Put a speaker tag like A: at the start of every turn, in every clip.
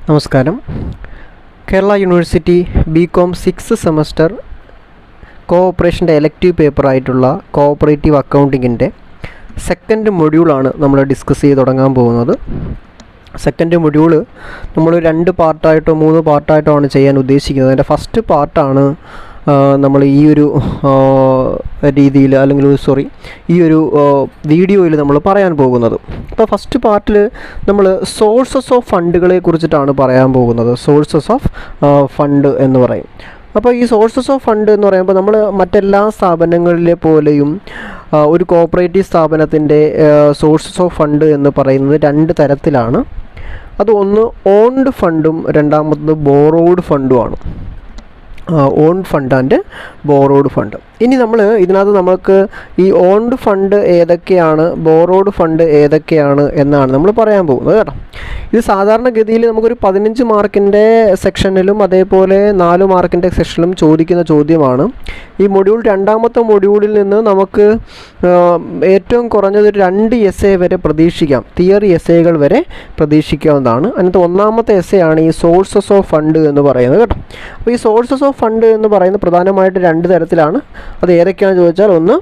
A: നമസ്കാരം. Kerala university BCom 6th semester കോഓപ്പറേഷൻ്റെ elective പേപ്പറായിട്ടുള്ള കോഓപ്പറേറ്റീവ് അക്കൗണ്ടിങ്ങിൻ്റെ സെക്കൻഡ് മൊഡ്യൂളാണ് നമ്മൾ ഡിസ്കസ് ചെയ്ത് തുടങ്ങാൻ പോകുന്നത്. സെക്കൻഡ് മൊഡ്യൂള് നമ്മൾ 2 പാർട്ടായിട്ടോ 3 പാർട്ടായിട്ടോ ആണ് ചെയ്യാൻ ഉദ്ദേശിക്കുന്നത്. അതിൻ്റെ ഫസ്റ്റ് പാർട്ടാണ് നമ്മൾ ഈ ഒരു രീതിയിൽ അല്ലെങ്കിൽ ഈ ഒരു വീഡിയോയിൽ നമ്മൾ പറയാൻ പോകുന്നത്. അപ്പോൾ ഫസ്റ്റ് പാർട്ടിൽ നമ്മൾ സോഴ്സസ് ഓഫ് ഫണ്ടുകളെ കുറിച്ചിട്ടാണ് പറയാൻ പോകുന്നത്. സോഴ്സസ് ഓഫ് ഫണ്ട് എന്ന് പറയും. അപ്പോൾ ഈ സോഴ്സസ് ഓഫ് ഫണ്ട് എന്ന് പറയുമ്പോൾ നമ്മൾ മറ്റെല്ലാ സ്ഥാപനങ്ങളിലെ പോലെയും ഒരു കോഓപ്പറേറ്റീവ് സ്ഥാപനത്തിൻ്റെ സോഴ്സസ് ഓഫ് ഫണ്ട് എന്ന് പറയുന്നത് 2 തരത്തിലാണ്. അത് ഒന്ന് ഓൺഡ് ഫണ്ടും രണ്ടാമത്തത് ബോറോഡ് ഫണ്ടുമാണ്. Own fund and borrowed fund. ഇനി നമ്മൾ ഇതിനകത്ത് നമുക്ക് ഈ ഓൺഡ് ഫണ്ട് ഏതൊക്കെയാണ്, ബോറോഡ് ഫണ്ട് ഏതൊക്കെയാണ് എന്നാണ് നമ്മൾ പറയാൻ പോകുന്നത് കേട്ടോ. ഇത് സാധാരണഗതിയിൽ നമുക്കൊരു 15 മാർക്കിൻ്റെ സെക്ഷനിലും അതേപോലെ 4 മാർക്കിൻ്റെ സെക്ഷനിലും ചോദിക്കുന്ന ചോദ്യമാണ്. ഈ മൊഡ്യൂൾ 2ാമത്തെ മൊഡ്യൂളിൽ നിന്ന് നമുക്ക് ഏറ്റവും കുറഞ്ഞത് 2 എസ്സേ വരെ പ്രതീക്ഷിക്കാം. തിയറി എസ്സേകൾ വരെ പ്രതീക്ഷിക്കാവുന്നതാണ്. അതിനകത്ത് 1ാമത്തെ എസ്സേ ആണ് ഈ സോഴ്സസ് ഓഫ് ഫണ്ട് എന്ന് പറയുന്നത് കേട്ടോ. അപ്പോൾ ഈ സോഴ്സസ് ഓഫ് ഫണ്ട് എന്ന് പറയുന്നത് പ്രധാനമായിട്ട് 2 തരത്തിലാണ്. അത് ഏതൊക്കെയാണെന്ന് ചോദിച്ചാൽ ഒന്ന്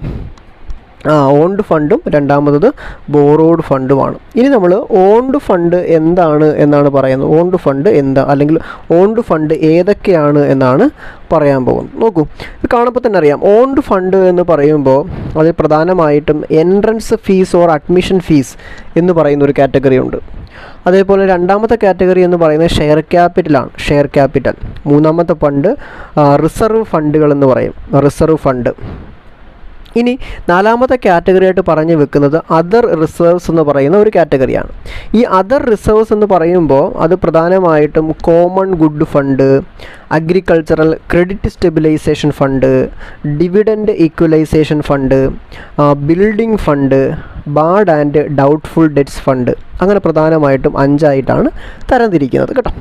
A: ഓൺഡ് ഫണ്ടും രണ്ടാമത്തത് ബോറോഡ് ഫണ്ടുമാണ്. ഇനി നമ്മൾ ഓൺഡ് ഫണ്ട് എന്താണ് എന്നാണ് പറയുന്നത്. ഓൺഡ് ഫണ്ട് എന്താ അല്ലെങ്കിൽ ഓൺഡ് ഫണ്ട് ഏതൊക്കെയാണ് എന്നാണ് പറയാൻ പോകുന്നത്. നോക്കൂ, ഇത് കാണുമ്പോൾ തന്നെ അറിയാം. ഓൺഡ് ഫണ്ട് എന്ന് പറയുമ്പോൾ അതിൽ പ്രധാനമായിട്ടും entrance fees or admission fees എന്ന് പറയുന്ന ഒരു കാറ്റഗറി ഉണ്ട്. അതേപോലെ 2ാമത്തെ കാറ്റഗറി എന്ന് പറയുന്നത് ഷെയർ ക്യാപിറ്റലാണ്. Share capital. 3ാമത്തെ ഫണ്ട് റിസർവ് ഫണ്ടുകൾ എന്ന് പറയും. Reserve fund. ഇനി 4ാമത്തെ കാറ്റഗറി ആയിട്ട് പറഞ്ഞു വെക്കുന്നത് അതർ റിസർവ്സ് എന്ന് പറയുന്ന ഒരു കാറ്റഗറിയാണ്. ഈ അതർ റിസർവ്സ് എന്ന് പറയുമ്പോൾ അത് പ്രധാനമായിട്ടും common good fund, agricultural credit stabilisation fund, dividend equalisation fund, building fund, bad and doubtful debts fund. അങ്ങനെ പ്രധാനമായിട്ടും 5 ആയിട്ടാണ് തരംതിരിക്കുന്നത് കേട്ടോ.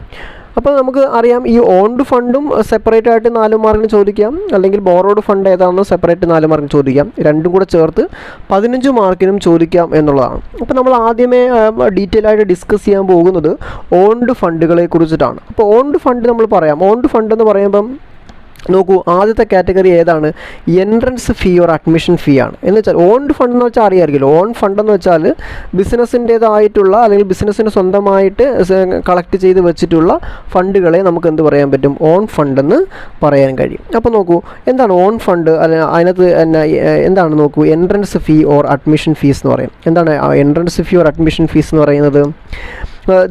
A: അപ്പോൾ നമുക്ക് അറിയാം, ഈ ഓൺഡ് ഫണ്ടും സെപ്പറേറ്റ് ആയിട്ട് 4 മാർക്കിന് ചോദിക്കാം, അല്ലെങ്കിൽ ബോറോഡ് ഫണ്ട് ഏതാണെന്ന് സെപ്പറേറ്റ് 4 മാർക്കിന് ചോദിക്കാം. രണ്ടും കൂടെ ചേർത്ത് 15 മാർക്കിനും ചോദിക്കാം എന്നുള്ളതാണ്. അപ്പോൾ നമ്മൾ ആദ്യമേ ഡീറ്റെയിൽ ആയിട്ട് ഡിസ്കസ് ചെയ്യാൻ പോകുന്നത് ഓൺഡ് ഫണ്ടുകളെ കുറിച്ചിട്ടാണ്. അപ്പോൾ ഓൺഡ് ഫണ്ട് നമ്മൾ പറയാം. ഓൺഡ് ഫണ്ട് എന്ന് പറയുമ്പം നോക്കൂ, ആദ്യത്തെ കാറ്റഗറി ഏതാണ്? Entrance fee or admission fee ആണ്. എന്ന് വെച്ചാൽ ഓൺഡ് ഫണ്ട് എന്ന് വെച്ചാൽ അറിയാമായിരിക്കുമല്ലോ. ഓൺ ഫണ്ട് എന്ന് വെച്ചാൽ ബിസിനസ്സിൻ്റേതായിട്ടുള്ള അല്ലെങ്കിൽ ബിസിനസ്സിന് സ്വന്തമായിട്ട് കളക്ട് ചെയ്ത് വെച്ചിട്ടുള്ള ഫണ്ടുകളെ നമുക്ക് എന്ത് പറയാൻ പറ്റും? ഓൺ ഫണ്ട് എന്ന് പറയാൻ കഴിയും. അപ്പോൾ നോക്കൂ, എന്താണ് ഓൺ ഫണ്ട്? അതിനകത്ത് എന്താണ് നോക്കൂ, entrance fee or admission fees എന്ന് പറയും. എന്താണ് entrance fee or admission fees എന്ന് പറയുന്നത്?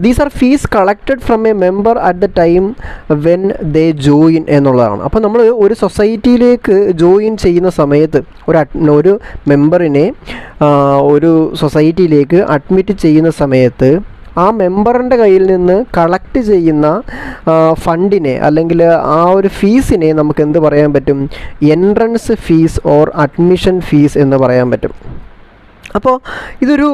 A: These are fees collected from A member at the time when they join എന്നുള്ളതാണ്. അപ്പോൾ നമ്മൾ ഒരു സൊസൈറ്റിയിലേക്ക് ജോയിൻ ചെയ്യുന്ന സമയത്ത് ഒരു മെമ്പറിനെ ഒരു സൊസൈറ്റിയിലേക്ക് അഡ്മിറ്റ് ചെയ്യുന്ന സമയത്ത് ആ മെമ്പറിൻ്റെ കയ്യിൽ നിന്ന് കളക്ട് ചെയ്യുന്ന ഫണ്ടിനെ അല്ലെങ്കിൽ ആ ഒരു ഫീസിനെ നമുക്ക് എന്ത് പറയാൻ പറ്റും? Entrance fees or admission fees എന്ന് പറയാൻ പറ്റും. അപ്പോൾ ഇതൊരു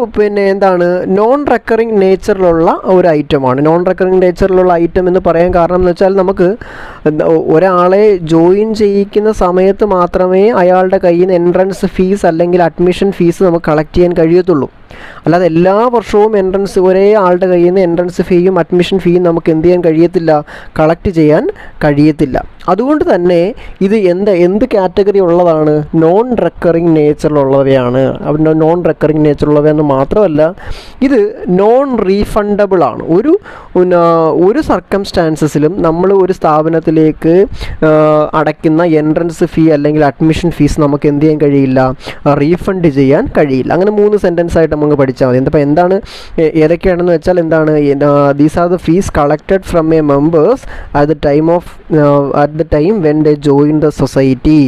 A: എന്താണ് നോൺ റെക്കറിങ് നേച്ചറിലുള്ള ഒരു ഐറ്റമാണ്. നോൺ റെക്കറിങ് നേച്ചറിലുള്ള ഐറ്റം എന്ന് പറയാൻ കാരണം എന്ന് വെച്ചാൽ നമുക്ക് ഒരാളെ ജോയിൻ ചെയ്യിക്കുന്ന സമയത്ത് മാത്രമേ അയാളുടെ കയ്യിൽ നിന്ന് എൻട്രൻസ് ഫീസ് അല്ലെങ്കിൽ അഡ്മിഷൻ ഫീസ് നമുക്ക് കളക്ട് ചെയ്യാൻ കഴിയത്തുള്ളൂ. അല്ലാതെ എല്ലാ വർഷവും ഒരേ ആളുടെ കയ്യിൽ നിന്ന് എൻട്രൻസ് ഫീയും അഡ്മിഷൻ ഫീയും നമുക്ക് എന്ത് ചെയ്യാൻ കഴിയത്തില്ല? കളക്ട് ചെയ്യാൻ കഴിയത്തില്ല. അതുകൊണ്ട് തന്നെ ഇത് എന്ത് കാറ്റഗറി ഉള്ളതാണ്? നോൺ റെക്കറിങ് നേച്ചറിലുള്ളവയാണ്. നോൺ റെക്കറിങ് നേച്ചറുള്ളവയെന്ന് മാത്രമല്ല, ഇത് നോൺ റീഫണ്ടബിൾ ആണ്. ഒരു സർക്കംസ്റ്റാൻസസിലും നമ്മൾ ഒരു സ്ഥാപനത്തിലേക്ക് അടയ്ക്കുന്ന എൻട്രൻസ് ഫീ അല്ലെങ്കിൽ അഡ്മിഷൻ ഫീസ് നമുക്ക് എന്ത് ചെയ്യാൻ കഴിയില്ല? റീഫണ്ട് ചെയ്യാൻ കഴിയില്ല. അങ്ങനെ 3 സെൻറ്റൻസ് ആയിട്ട് നമുക്ക് പഠിച്ചാൽ മതി. അപ്പോൾ എന്താണ് ഏതൊക്കെയാണെന്ന് വെച്ചാൽ എന്താണ്? These are the fees collected from A members at the time when they join the society.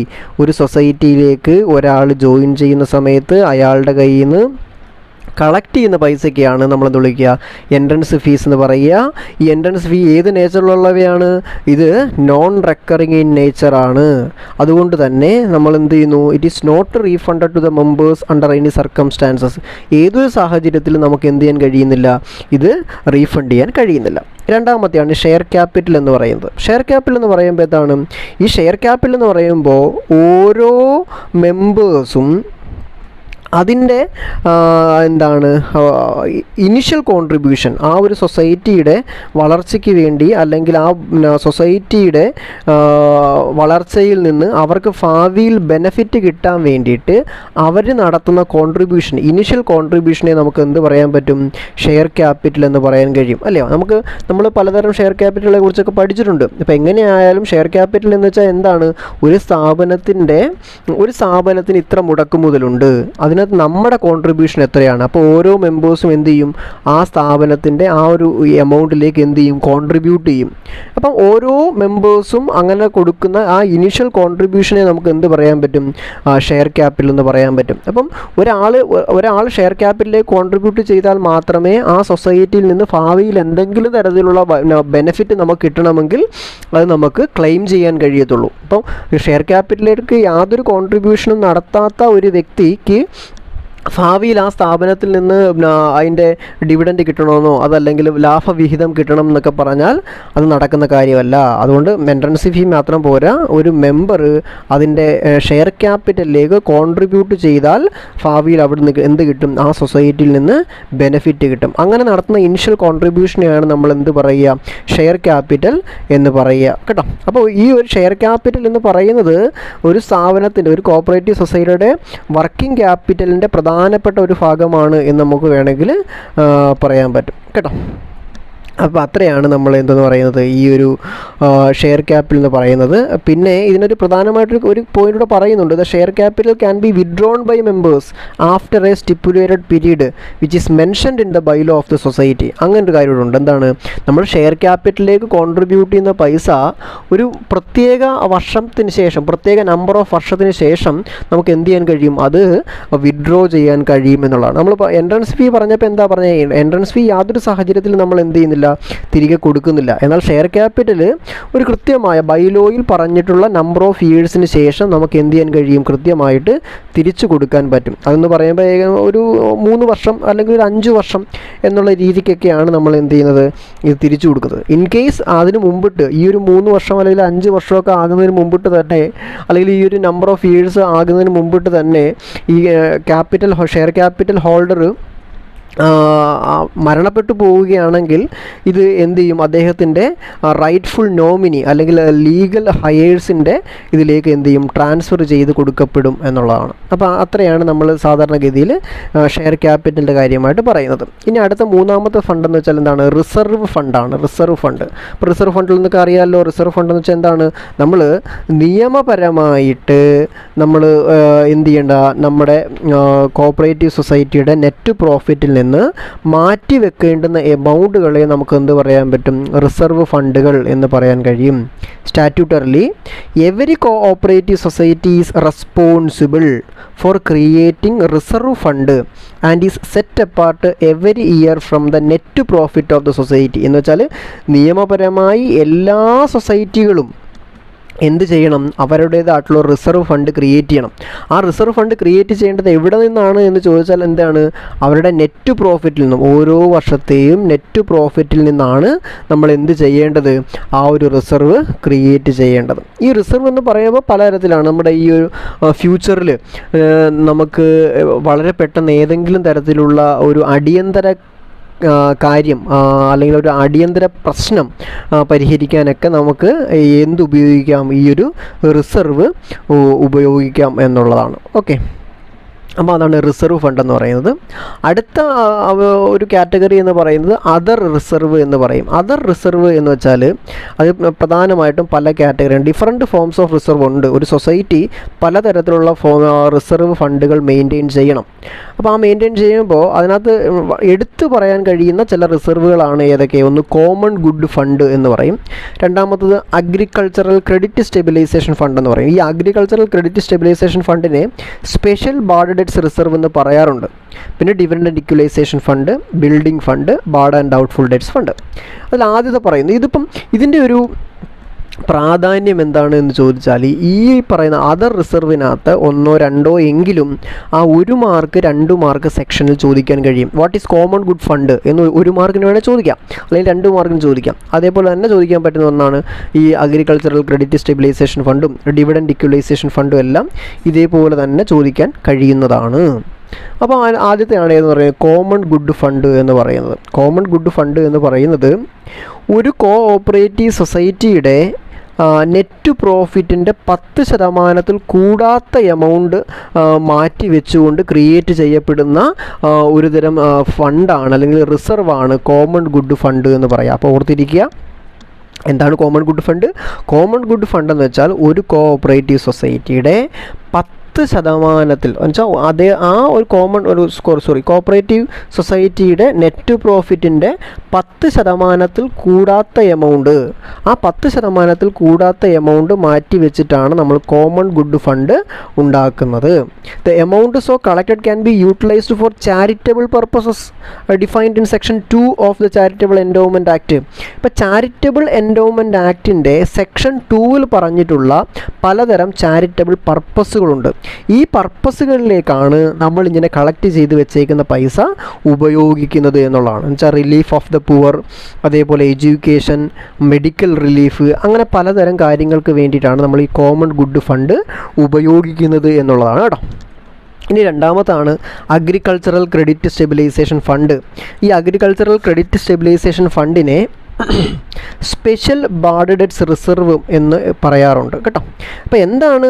A: ഒരു സൊസൈറ്റിയിലേക്ക് ഒരാൾ ജോയിൻ ചെയ്യുന്ന സമയത്ത് അയാളുടെ കയ്യിൽ നിന്ന് കളക്ട് ചെയ്യുന്ന പൈസയ്ക്കാണ് നമ്മളെന്ത് വിളിക്കുക? എൻട്രൻസ് ഫീസ് എന്ന് പറയുക. ഈ എൻട്രൻസ് ഫീ ഏത് നേച്ചറിലുള്ളവയാണ്? ഇത് നോൺ റെക്കറിങ് ഇൻ നേച്ചറാണ്. അതുകൊണ്ട് തന്നെ നമ്മൾ എന്ത് ചെയ്യുന്നു? It is not refunded to the members under any circumstances. ഏതൊരു സാഹചര്യത്തിലും നമുക്ക് എന്ത് ചെയ്യാൻ കഴിയുന്നില്ല? ഇത് റീഫണ്ട് ചെയ്യാൻ കഴിയുന്നില്ല. 2ാമത്തെയാണ് ഷെയർ ക്യാപിറ്റൽ എന്ന് പറയുന്നത്. ഷെയർ ക്യാപിറ്റൽ എന്ന് പറയുമ്പോൾ എന്താണ്? ഈ ഷെയർ ക്യാപിറ്റൽ എന്ന് പറയുമ്പോൾ ഓരോ മെമ്പേഴ്സും അതിൻ്റെ എന്താണ് ഇനിഷ്യൽ കോൺട്രിബ്യൂഷൻ ആ ഒരു സൊസൈറ്റിയുടെ വളർച്ചയ്ക്ക് വേണ്ടി, അല്ലെങ്കിൽ ആ സൊസൈറ്റിയുടെ വളർച്ചയിൽ നിന്ന് അവർക്ക് ഭാവിയിൽ ബെനഫിറ്റ് കിട്ടാൻ വേണ്ടിയിട്ട് അവർ നടത്തുന്ന കോൺട്രിബ്യൂഷൻ, ഇനിഷ്യൽ കോൺട്രിബ്യൂഷനെ നമുക്ക് എന്ത് പറയാൻ പറ്റും? ഷെയർ ക്യാപിറ്റൽ എന്ന് പറയാൻ കഴിയും, അല്ലയോ? നമ്മൾ പലതരം ഷെയർ ക്യാപിറ്റലുകളെ കുറിച്ചൊക്കെ പഠിച്ചിട്ടുണ്ട്. ഇപ്പോൾ എങ്ങനെയായാലും ഷെയർ ക്യാപിറ്റൽ എന്ന് വെച്ചാൽ എന്താണ്? ഒരു സ്ഥാപനത്തിന് ഇത്ര മുടക്കുമുതലുണ്ട്, അതിനകത്ത് നമ്മുടെ കോൺട്രിബ്യൂഷൻ എത്രയാണ്, അപ്പോൾ ഓരോ മെമ്പേഴ്സും എന്ത് ചെയ്യും? ആ സ്ഥാപനത്തിൻ്റെ ആ ഒരു എമൗണ്ടിലേക്ക് എന്ത് ചെയ്യും? കോൺട്രിബ്യൂട്ട് ചെയ്യും. അപ്പം ഓരോ മെമ്പേഴ്സും അങ്ങനെ കൊടുക്കുന്ന ആ ഇനീഷ്യൽ കോൺട്രിബ്യൂഷനെ നമുക്ക് എന്ത് പറയാൻ പറ്റും? ഷെയർ ക്യാപിറ്റൽ എന്ന് പറയാൻ പറ്റും. അപ്പം ഒരാൾ ഷെയർ ക്യാപിറ്റലിലേക്ക് കോൺട്രിബ്യൂട്ട് ചെയ്താൽ മാത്രമേ ആ സൊസൈറ്റിയിൽ നിന്ന് ഭാവിയിൽ എന്തെങ്കിലും തരത്തിലുള്ള ബെനിഫിറ്റ് നമുക്ക് കിട്ടണമെങ്കിൽ അത് നമുക്ക് ക്ലെയിം ചെയ്യാൻ കഴിയത്തുള്ളൂ. അപ്പം ഷെയർ ക്യാപിറ്റലിലേക്ക് യാതൊരു കോൺട്രിബ്യൂഷനും നടത്താത്ത ഒരു വ്യക്തിക്ക് ഭാവിയിൽ ആ സ്ഥാപനത്തിൽ നിന്ന് അതിൻ്റെ ഡിവിഡൻഡ് കിട്ടണമെന്നോ അതല്ലെങ്കിൽ ലാഭവിഹിതം കിട്ടണം എന്നൊക്കെ പറഞ്ഞാൽ അത് നടക്കുന്ന കാര്യമല്ല. അതുകൊണ്ട് എൻട്രൻസ് ഫീ മാത്രം പോരാ, ഒരു മെമ്പർ അതിൻ്റെ ഷെയർ ക്യാപിറ്റലിലേക്ക് കോൺട്രിബ്യൂട്ട് ചെയ്താൽ ഭാവിയിൽ അവിടെ നിന്ന് എന്ത് കിട്ടും? ആ സൊസൈറ്റിയിൽ നിന്ന് ബെനിഫിറ്റ് കിട്ടും. അങ്ങനെ നടത്തുന്ന ഇനിഷ്യൽ കോൺട്രിബ്യൂഷനെയാണ് നമ്മൾ എന്ത് പറയുക? ഷെയർ ക്യാപിറ്റൽ എന്ന് പറയുക, കേട്ടോ. അപ്പോൾ ഈ ഒരു ഷെയർ ക്യാപിറ്റൽ എന്ന് പറയുന്നത് ഒരു സ്ഥാപനത്തിൻ്റെ, ഒരു കോപ്പറേറ്റീവ് സൊസൈറ്റിയുടെ വർക്കിംഗ് ക്യാപിറ്റലിൻ്റെ പ്രധാനപ്പെട്ട ഒരു ഭാഗമാണ് എന്ന് നമുക്ക് വേണമെങ്കിൽ പറയാൻ പറ്റും, കേട്ടോ. അപ്പോൾ അത്രയാണ് നമ്മൾ എന്തെന്ന് പറയുന്നത് ഈ ഒരു ഷെയർ ക്യാപിറ്റൽ എന്ന് പറയുന്നത്. പിന്നെ ഇതിനൊരു പ്രധാനമായിട്ടൊരു പോയിന്റ് കൂടെ പറയുന്നുണ്ട്. The share capital can be withdrawn by members after a stipulated period which is mentioned in the bylaw of the society. അങ്ങനൊരു കാര്യമുണ്ട്. എന്താണ്? നമ്മൾ ഷെയർ ക്യാപിറ്റലിലേക്ക് കോൺട്രിബ്യൂട്ട് ചെയ്യുന്ന പൈസ ഒരു പ്രത്യേക വർഷത്തിന് ശേഷം, പ്രത്യേക നമ്പർ ഓഫ് വർഷത്തിന് ശേഷം നമുക്ക് എന്ത് ചെയ്യാൻ കഴിയും? അത് വിഡ്രോ ചെയ്യാൻ കഴിയും എന്നുള്ളതാണ്. നമ്മളിപ്പോൾ എൻട്രൻസ് ഫീ പറഞ്ഞപ്പോൾ എന്താ പറഞ്ഞത്? എൻട്രൻസ് ഫീ യാതൊരു സാഹചര്യത്തിലും നമ്മൾ എന്ത് ചെയ്യുന്നില്ല, തിരികെ കൊടുക്കുന്നില്ല. എന്നാൽ ഷെയർ ക്യാപിറ്റൽ ഒരു കൃത്യമായ ബൈലോയിൽ പറഞ്ഞിട്ടുള്ള നമ്പർ ഓഫ് ഇയേഴ്സിന് ശേഷം നമുക്ക് എന്ത് ചെയ്യാൻ കഴിയും? കൃത്യമായിട്ട് തിരിച്ചു കൊടുക്കാൻ പറ്റും. അതെന്ന് പറയുമ്പോൾ ഒരു 3 വർഷം അല്ലെങ്കിൽ ഒരു 5 വർഷം എന്നുള്ള രീതിക്കൊക്കെയാണ് നമ്മൾ എന്ത് ചെയ്യുന്നത്? ഇത് തിരിച്ചു കൊടുക്കുന്നത്. ഇൻ കേസ് അതിന് മുമ്പിട്ട് ഈ ഒരു 3 വർഷം അല്ലെങ്കിൽ 5 വർഷമൊക്കെ ആകുന്നതിന് മുമ്പിട്ട് തന്നെ, അല്ലെങ്കിൽ ഈ ഒരു നമ്പർ ഓഫ് ഇയേഴ്സ് ആകുന്നതിന് മുമ്പിട്ട് തന്നെ ഈ ഷെയർ ക്യാപിറ്റൽ ഹോൾഡർ മരണപ്പെട്ടു പോവുകയാണെങ്കിൽ ഇത് എന്ത് ചെയ്യും? അദ്ദേഹത്തിൻ്റെ റൈറ്റ്ഫുൾ നോമിനി അല്ലെങ്കിൽ ലീഗൽ ഹയേഴ്സിൻ്റെ ഇതിലേക്ക് എന്ത് ചെയ്യും? ട്രാൻസ്ഫർ ചെയ്ത് കൊടുക്കപ്പെടും എന്നുള്ളതാണ്. അപ്പോൾ അത്രയാണ് നമ്മൾ സാധാരണഗതിയിൽ ഷെയർ ക്യാപിറ്റലിൻ്റെ കാര്യമായിട്ട് പറയുന്നത്. ഇനി അടുത്ത മൂന്നാമത്തെ ഫണ്ട് എന്ന് വെച്ചാൽ എന്താണ്? റിസർവ് ഫണ്ടാണ്. Reserve fund. ഇപ്പോൾ റിസർവ് ഫണ്ടിൽ നിന്നൊക്കെ അറിയാമല്ലോ. റിസർവ് ഫണ്ട് എന്ന് വെച്ചാൽ എന്താണ്? നമ്മൾ നിയമപരമായിട്ട് നമ്മൾ എന്ത് ചെയ്യേണ്ട? നമ്മുടെ കോപ്പറേറ്റീവ് സൊസൈറ്റിയുടെ നെറ്റ് പ്രോഫിറ്റിൽ നിന്ന് മാറ്റി വെക്കേണ്ടുന്ന എമൗണ്ടുകളെ നമുക്ക് എന്ത് പറയാൻ പറ്റും? റിസർവ് ഫണ്ടുകൾ എന്ന് പറയാൻ കഴിയും. Statutorily every cooperative society is responsible for creating reserve fund and is set apart every year from the net profit of the society. എന്ന് വെച്ചാൽ നിയമപരമായി എല്ലാ സൊസൈറ്റികളും എന്ത് ചെയ്യണം? അവരുടേതായിട്ടുള്ള റിസർവ് ഫണ്ട് ക്രിയേറ്റ് ചെയ്യണം. ആ റിസർവ് ഫണ്ട് ക്രിയേറ്റ് ചെയ്യേണ്ടത് എവിടെ നിന്നാണ് എന്ന് ചോദിച്ചാൽ എന്താണ്? അവരുടെ നെറ്റ് പ്രോഫിറ്റിൽ നിന്നും, ഓരോ വർഷത്തെയും നെറ്റ് പ്രോഫിറ്റിൽ നിന്നാണ് നമ്മൾ എന്ത് ചെയ്യേണ്ടത്? ആ ഒരു റിസർവ് ക്രിയേറ്റ് ചെയ്യേണ്ടത്. ഈ റിസർവ് എന്ന് പറയുമ്പോൾ പലതരത്തിലാണ്. നമ്മുടെ ഈ ഒരു ഫ്യൂച്ചറിൽ നമുക്ക് വളരെ പെട്ടെന്ന് ഏതെങ്കിലും തരത്തിലുള്ള ഒരു അടിയന്തര കാര്യം അല്ലെങ്കിൽ ഒരു അടിയന്തര പ്രശ്നം പരിഹരിക്കാനൊക്കെ നമുക്ക് എന്തുപയോഗിക്കാം? ഈ ഒരു റിസർവ് ഉപയോഗിക്കാം എന്നുള്ളതാണ്. ഓക്കെ, അപ്പോൾ അതാണ് റിസർവ് ഫണ്ട് എന്ന് പറയുന്നത്. അടുത്ത ഒരു കാറ്റഗറി എന്ന് പറയുന്നത് അതർ റിസർവ് എന്ന് പറയും. അതർ റിസർവ് എന്ന് വെച്ചാൽ അത് പ്രധാനമായിട്ടും പല കാറ്റഗറിയാണ്. ഡിഫറെൻറ്റ് ഫോംസ് ഓഫ് റിസർവ് ഉണ്ട്. ഒരു സൊസൈറ്റി പലതരത്തിലുള്ള റിസർവ് ഫണ്ടുകൾ മെയിൻറ്റെയിൻ ചെയ്യണം. അപ്പോൾ ആ മെയിൻറ്റെയിൻ ചെയ്യുമ്പോൾ അതിനകത്ത് എടുത്തു പറയാൻ കഴിയുന്ന ചില റിസർവുകളാണ് ഏതൊക്കെ? ഒന്ന് കോമൺ ഗുഡ് ഫണ്ട് എന്ന് പറയും. രണ്ടാമത്തത് അഗ്രികൾച്ചറൽ ക്രെഡിറ്റ് സ്റ്റെബിലൈസേഷൻ ഫണ്ട് എന്ന് പറയും. ഈ അഗ്രികൾച്ചറൽ ക്രെഡിറ്റ് സ്റ്റെബിലൈസേഷൻ ഫണ്ടിനെ സ്പെഷ്യൽ ബാഡ് ഡെറ്റ്സ് റിസർവ് എന്ന് പറയാറുണ്ട്. പിന്നെ dividend equalisation fund, building fund, bad and doubtful debts fund. അതിൽ ആദ്യത്തെ പറയുന്നത് ഇതിപ്പം ഇതിൻ്റെ ഒരു പ്രാധാന്യം എന്താണ് എന്ന് ചോദിച്ചാൽ, ഈ പറയുന്ന അതർ റിസർവിനകത്ത് 1 or 2 എങ്കിലും ആ 1 മാർക്ക് 2 മാർക്ക് സെക്ഷനിൽ ചോദിക്കാൻ കഴിയും. What is common good fund എന്ന് 1 മാർക്കിന് വേണേൽ ചോദിക്കാം, അല്ലെങ്കിൽ 2 മാർക്കിന് ചോദിക്കാം. അതേപോലെ തന്നെ ചോദിക്കാൻ പറ്റുന്ന ഒന്നാണ് ഈ അഗ്രികൾച്ചറൽ ക്രെഡിറ്റ് സ്റ്റെബിലൈസേഷൻ ഫണ്ടും ഡിവിഡൻഡ് ഇക്വലൈസേഷൻ ഫണ്ടും എല്ലാം ഇതേപോലെ തന്നെ ചോദിക്കാൻ കഴിയുന്നതാണ്. അപ്പോൾ ആദ്യത്തെയാണ് എന്ന് പറയുന്നത് കോമൺ ഗുഡ് ഫണ്ട് എന്ന് പറയുന്നത്. കോമൺ ഗുഡ് ഫണ്ട് എന്ന് പറയുന്നത് ഒരു കോഓപ്പറേറ്റീവ് സൊസൈറ്റിയുടെ നെറ്റ് പ്രോഫിറ്റിൻ്റെ 10% കൂടാത്ത എമൗണ്ട് മാറ്റി വെച്ചുകൊണ്ട് ക്രിയേറ്റ് ചെയ്യപ്പെടുന്ന ഒരുതരം ഫണ്ടാണ് അല്ലെങ്കിൽ റിസർവാണ് കോമൺ ഗുഡ് ഫണ്ട് എന്ന് പറയുക. അപ്പോൾ ഓർത്തിരിക്കുക, എന്താണ് common good fund? Common good fund എന്ന് വെച്ചാൽ ഒരു കോഓപ്പറേറ്റീവ് സൊസൈറ്റിയുടെ 10% എന്നുവെച്ചാൽ അതേ ആ ഒരു കോഓപ്പറേറ്റീവ് സൊസൈറ്റിയുടെ നെറ്റ് പ്രോഫിറ്റിൻ്റെ 10% കൂടാത്ത എമൗണ്ട്, ആ 10% കൂടാത്ത എമൗണ്ട് മാറ്റി വെച്ചിട്ടാണ് നമ്മൾ കോമൺ ഗുഡ് ഫണ്ട് ഉണ്ടാക്കുന്നത്. The amount so collected can be utilised for charitable purposes defined in section 2 of the charitable endowment act. ഇപ്പോൾ ചാരിറ്റബിൾ എൻഡോവ്മെൻറ്റ് ആക്ടിൻ്റെ സെക്ഷൻ 2-ൽ പറഞ്ഞിട്ടുള്ള പലതരം ചാരിറ്റബിൾ പർപ്പസുകളുണ്ട്. ഈ പർപ്പസുകളിലേക്കാണ് നമ്മളിങ്ങനെ കളക്ട് ചെയ്ത് വെച്ചേക്കുന്ന പൈസ ഉപയോഗിക്കുന്നത് എന്നുള്ളതാണ്. എന്നുവെച്ചാൽ റിലീഫ് ഓഫ് ദ പുവർ, അതേപോലെ എഡ്യൂക്കേഷൻ, മെഡിക്കൽ റിലീഫ്, അങ്ങനെ പലതരം കാര്യങ്ങൾക്ക് വേണ്ടിയിട്ടാണ് നമ്മൾ ഈ കോമൺ ഗുഡ് ഫണ്ട് ഉപയോഗിക്കുന്നത് എന്നുള്ളതാണ് കേട്ടോ. ഇനി രണ്ടാമതാണ് അഗ്രികൾച്ചറൽ ക്രെഡിറ്റ് സ്റ്റെബിലൈസേഷൻ ഫണ്ട്. ഈ അഗ്രികൾച്ചറൽ ക്രെഡിറ്റ് സ്റ്റെബിലൈസേഷൻ ഫണ്ടിനെ സ്പെഷ്യൽ ബാഡ് ഡെറ്റ്സ് റിസർവ് എന്ന് പറയാറുണ്ട് കേട്ടോ. അപ്പോൾ എന്താണ്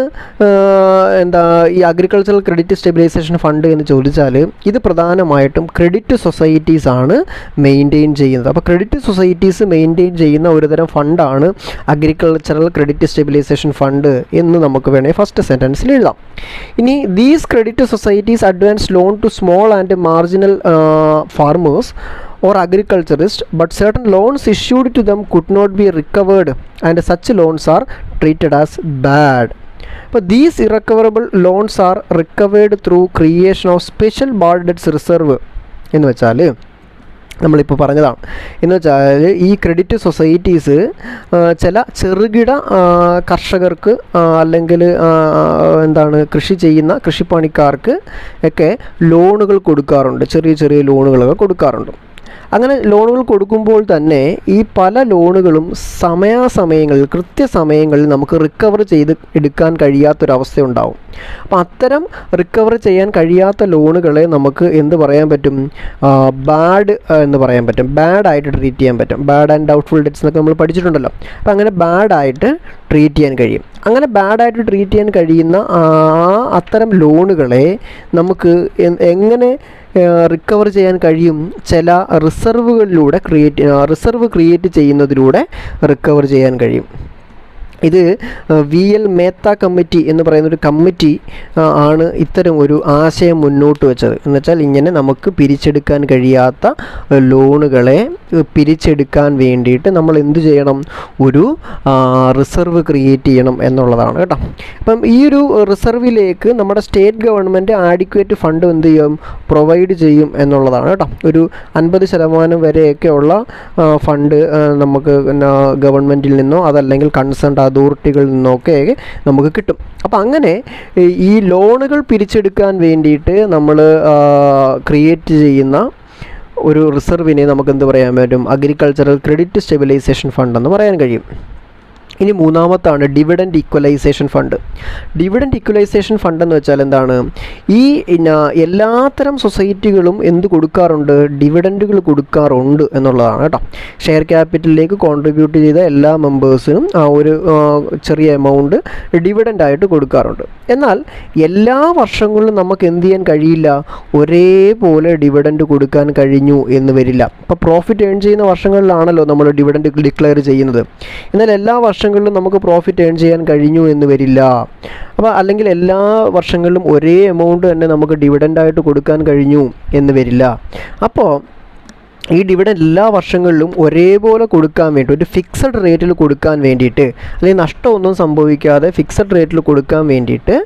A: ഈ അഗ്രികൾച്ചറൽ ക്രെഡിറ്റ് സ്റ്റെബിലൈസേഷൻ ഫണ്ട് എന്ന് ചോദിച്ചാൽ ഇത് പ്രധാനമായിട്ടും ക്രെഡിറ്റ് സൊസൈറ്റീസ് ആണ് മെയിൻറ്റെയിൻ ചെയ്യുന്നത്. അപ്പോൾ ക്രെഡിറ്റ് സൊസൈറ്റീസ് മെയിൻറ്റെയിൻ ചെയ്യുന്ന ഒരുതരം ഫണ്ടാണ് അഗ്രികൾച്ചറൽ ക്രെഡിറ്റ് സ്റ്റെബിലൈസേഷൻ ഫണ്ട് എന്ന് നമുക്ക് വേണമെങ്കിൽ ഫസ്റ്റ് സെൻറ്റൻസിൽ എഴുതാം. ഇനി these credit societies advance loan to small and marginal farmers or agriculturists, but certain loans issued to them could not be recovered and such loans are treated as bad. But these irrecoverable loans are recovered through creation of special bad debts reserve എന്ന് വെച്ചാൽ നമ്മളിപ്പോൾ പറഞ്ഞതാണ്. എന്ന് വെച്ചാൽ ഈ credit societies ചില ചെറുകിട കർഷകർക്ക് അല്ലെങ്കിൽ കൃഷി ചെയ്യുന്ന കൃഷിപ്പണിക്കാർക്ക് ഒക്കെ ലോണുകൾ കൊടുക്കാറുണ്ട്, ചെറിയ ചെറിയ ലോണുകളൊക്കെ കൊടുക്കാറുണ്ട്. അങ്ങനെ ലോണുകൾ കൊടുക്കുമ്പോൾ തന്നെ ഈ പല ലോണുകളും സമയാസമയങ്ങളിൽ കൃത്യസമയങ്ങളിൽ നമുക്ക് റിക്കവർ ചെയ്ത് എടുക്കാൻ കഴിയാത്തൊരവസ്ഥയുണ്ടാവും. അപ്പോൾ അത്തരം റിക്കവർ ചെയ്യാൻ കഴിയാത്ത ലോണുകളെ നമുക്ക് എന്ത് പറയാൻ പറ്റും? ബാഡ് എന്ന് പറയാൻ പറ്റും, ബാഡായിട്ട് ട്രീറ്റ് ചെയ്യാൻ പറ്റും. ബാഡ് ആൻഡ് ഡൗട്ട്ഫുൾ ഡെറ്റ്സ് എന്നൊക്കെ നമ്മൾ പഠിച്ചിട്ടുണ്ടല്ലോ. അപ്പോൾ അങ്ങനെ ബാഡായിട്ട് ട്രീറ്റ് ചെയ്യാൻ കഴിയും. അങ്ങനെ ബാഡായിട്ട് ട്രീറ്റ് ചെയ്യാൻ കഴിയുന്ന അത്തരം ലോണുകളെ നമുക്ക് എങ്ങനെ റിക്കവർ ചെയ്യാൻ കഴിയും? ചില റിസർവുകളിലൂടെ റിസർവ് ക്രിയേറ്റ് ചെയ്യുന്നതിലൂടെ റിക്കവർ ചെയ്യാൻ കഴിയും. ഇത് VL മേത്ത കമ്മിറ്റി എന്ന് പറയുന്നൊരു കമ്മിറ്റി ആണ് ഇത്തരം ഒരു ആശയം മുന്നോട്ട് വെച്ചത്. എന്നുവെച്ചാൽ ഇങ്ങനെ നമുക്ക് പിരിച്ചെടുക്കാൻ കഴിയാത്ത ലോണുകളെ പിരിച്ചെടുക്കാൻ വേണ്ടിയിട്ട് നമ്മൾ എന്തു ചെയ്യണം? ഒരു റിസർവ് ക്രിയേറ്റ് ചെയ്യണം എന്നുള്ളതാണ് കേട്ടോ. അപ്പം ഈ ഒരു റിസർവിലേക്ക് നമ്മുടെ സ്റ്റേറ്റ് ഗവൺമെൻറ് ആഡിക്വേറ്റ് ഫണ്ട് എന്ത് ചെയ്യും? പ്രൊവൈഡ് ചെയ്യും എന്നുള്ളതാണ് കേട്ടോ. ഒരു 50% വരെയൊക്കെയുള്ള ഫണ്ട് നമുക്ക് ഗവൺമെൻറ്റിൽ നിന്നോ അതല്ലെങ്കിൽ കൺസേൺഡ് അതോറിറ്റികളിൽ നിന്നൊക്കെ നമുക്ക് കിട്ടും. അപ്പോൾ അങ്ങനെ ഈ ലോണുകൾ പിരിച്ചെടുക്കാൻ വേണ്ടിയിട്ട് നമ്മൾ ക്രിയേറ്റ് ചെയ്യുന്ന ഒരു റിസർവിനെ നമുക്ക് എന്ത് പറയാൻ പറ്റും? അഗ്രികൾച്ചറൽ ക്രെഡിറ്റ് സ്റ്റെബിലൈസേഷൻ ഫണ്ട് എന്ന് പറയാൻ കഴിയും. ഇനി മൂന്നാമത്താണ് dividend equalisation fund. Dividend equalisation fund എന്ന് വെച്ചാൽ എന്താണ്? ഈ എല്ലാത്തരം സൊസൈറ്റികളും എന്ത് കൊടുക്കാറുണ്ട്? ഡിവിഡൻഡുകൾ കൊടുക്കാറുണ്ട് എന്നുള്ളതാണ് കേട്ടോ. ഷെയർ ക്യാപിറ്റലിലേക്ക് കോൺട്രിബ്യൂട്ട് ചെയ്ത എല്ലാ മെമ്പേഴ്സിനും ഒരു ചെറിയ എമൗണ്ട് ഡിവിഡൻഡായിട്ട് കൊടുക്കാറുണ്ട്. എന്നാൽ എല്ലാ വർഷങ്ങളിലും നമുക്ക് എന്ത് ചെയ്യാൻ കഴിയില്ല? ഒരേപോലെ ഡിവിഡൻഡ് കൊടുക്കാൻ കഴിഞ്ഞു എന്ന് വരില്ല. ഇപ്പോൾ പ്രോഫിറ്റ് ഏൺ ചെയ്യുന്ന വർഷങ്ങളിലാണല്ലോ നമ്മൾ ഡിവിഡൻഡ് ഡിക്ലെയർ ചെയ്യുന്നത്. എന്നാൽ എല്ലാ വർഷങ്ങളിലും നമുക്ക് പ്രോഫിറ്റ് ഏൺ ചെയ്യാൻ കഴിഞ്ഞു എന്ന് വരില്ല. അപ്പോൾ അല്ലെങ്കിൽ എല്ലാ വർഷങ്ങളിലും ഒരേ എമൗണ്ട് തന്നെ നമുക്ക് ഡിവിഡൻഡായിട്ട് കൊടുക്കാൻ കഴിഞ്ഞു എന്ന് വരില്ല. അപ്പോൾ ഈ ഡിവിഡൻഡ് എല്ലാ വർഷങ്ങളിലും ഒരേപോലെ കൊടുക്കാൻ വേണ്ടി ഒരു ഫിക്സഡ് റേറ്റിൽ കൊടുക്കാൻ വേണ്ടിയിട്ട് അല്ലെങ്കിൽ നഷ്ടമൊന്നും സംഭവിക്കാതെ ഫിക്സഡ് റേറ്റിൽ കൊടുക്കാൻ വേണ്ടിയിട്ട്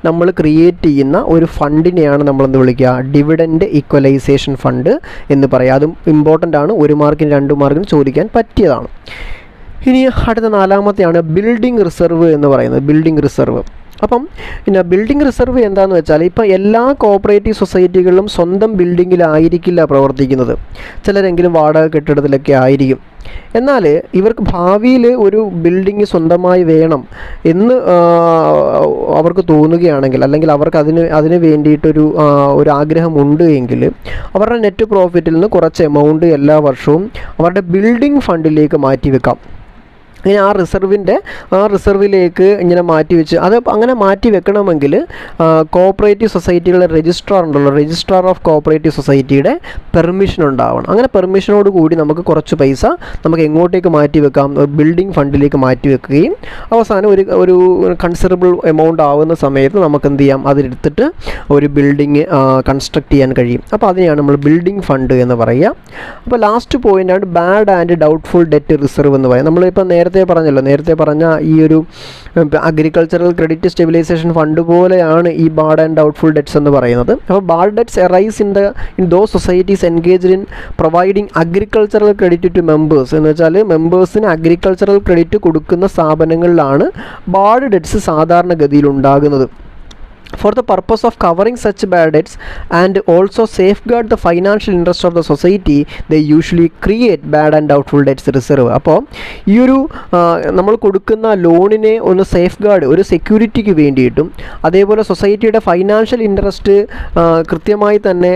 A: നമ്മൾ ക്രിയേറ്റ് ചെയ്യുന്ന ഒരു ഫണ്ടിനെയാണ് നമ്മളെന്ത് വിളിക്കുക? ഡിവിഡൻഡ് ഈക്വലൈസേഷൻ ഫണ്ട് എന്ന് പറയുക. അതും ഇമ്പോർട്ടൻ്റ് ആണ്, 1 മാർക്കിന് 2 മാർക്കിന് ചോദിക്കാൻ പറ്റിയതാണ്. ഇനി അടുത്ത നാലാമത്തെയാണ് ബിൽഡിംഗ് റിസർവ് എന്ന് പറയുന്നത്. ബിൽഡിംഗ് റിസർവ് അപ്പം പിന്നെ ബിൽഡിംഗ് റിസർവ് എന്താണെന്ന് വെച്ചാൽ ഇപ്പം എല്ലാ കോഓപ്പറേറ്റീവ് സൊസൈറ്റികളിലും സ്വന്തം ബിൽഡിങ്ങിലായിരിക്കില്ല പ്രവർത്തിക്കുന്നത്, ചിലരെങ്കിലും വാടക കെട്ടിടത്തിലൊക്കെ ആയിരിക്കും. എന്നാൽ ഇവർക്ക് ഭാവിയിൽ ഒരു ബിൽഡിംഗ് സ്വന്തമായി വേണം എന്ന് അവർക്ക് തോന്നുകയാണെങ്കിൽ, അല്ലെങ്കിൽ അവർക്ക് അതിന് വേണ്ടിയിട്ടൊരു ആഗ്രഹമുണ്ട് എങ്കിൽ അവരുടെ നെറ്റ് പ്രോഫിറ്റിൽ നിന്ന് കുറച്ച് എമൗണ്ട് എല്ലാ വർഷവും അവരുടെ ബിൽഡിംഗ് ഫണ്ടിലേക്ക് മാറ്റിവെക്കാം. ഇങ്ങനെ ആ റിസർവിലേക്ക് ഇങ്ങനെ മാറ്റിവെച്ച് അത് അങ്ങനെ മാറ്റി വെക്കണമെങ്കിൽ കോഓപ്പറേറ്റീവ് സൊസൈറ്റികളുടെ രജിസ്ട്രാർ ഓഫ് കോഓപ്പറേറ്റീവ് സൊസൈറ്റിയുടെ പെർമിഷൻ ഉണ്ടാവണം. അങ്ങനെ പെർമിഷനോട് കൂടി നമുക്ക് കുറച്ച് പൈസ നമുക്ക് എങ്ങോട്ടേക്ക് മാറ്റി വെക്കാം, ബിൽഡിംഗ് ഫണ്ടിലേക്ക് മാറ്റി വെക്കുകയും അവസാനം ഒരു കൺസിഡറബിൾ എമൗണ്ട് ആവുന്ന സമയത്ത് നമുക്ക് എന്ത് ചെയ്യാം, അതിലെടുത്തിട്ട് ഒരു ബിൽഡിംഗ് കൺസ്ട്രക്ട് ചെയ്യാൻ കഴിയും. അപ്പോൾ അതിനെയാണ് നമ്മൾ ബിൽഡിംഗ് ഫണ്ട് എന്ന് പറയുക. അപ്പോൾ ലാസ്റ്റ് പോയിൻ്റാണ് bad and doubtful debt reserve എന്ന് പറയുന്നത്. നമ്മളിപ്പോൾ നേരത്തെ പറഞ്ഞ ഈ ഒരു അഗ്രികൾച്ചറൽ ക്രെഡിറ്റ് സ്റ്റെബിലൈസേഷൻ ഫണ്ട് പോലെയാണ് ഈ ബാഡ് ആൻഡ് ഡൗട്ട്ഫുൾ ഡെറ്റ്സ് എന്ന് പറയുന്നത്. അപ്പോൾ bad debts arise in those societies engaged in providing agricultural credit to members. എന്ന് വെച്ചാൽ മെമ്പേഴ്സിന് അഗ്രികൾച്ചറൽ ക്രെഡിറ്റ് കൊടുക്കുന്ന സ്ഥാപനങ്ങളിലാണ് ബാഡ് ഡെറ്റ്സ് സാധാരണഗതിയിൽ ഉണ്ടാകുന്നത്. For the purpose of covering such bad debts and also safeguard the financial interest of the society, they usually create bad and doubtful debts reserve. അപ്പോൾ ഈ ഒരു നമ്മൾ കൊടുക്കുന്ന ലോണിനെ ഒന്ന് സേഫ്ഗാർഡ്, ഒരു സെക്യൂരിറ്റിക്ക് വേണ്ടിയിട്ടും അതേപോലെ സൊസൈറ്റിയുടെ ഫൈനാൻഷ്യൽ ഇൻട്രസ്റ്റ് കൃത്യമായി തന്നെ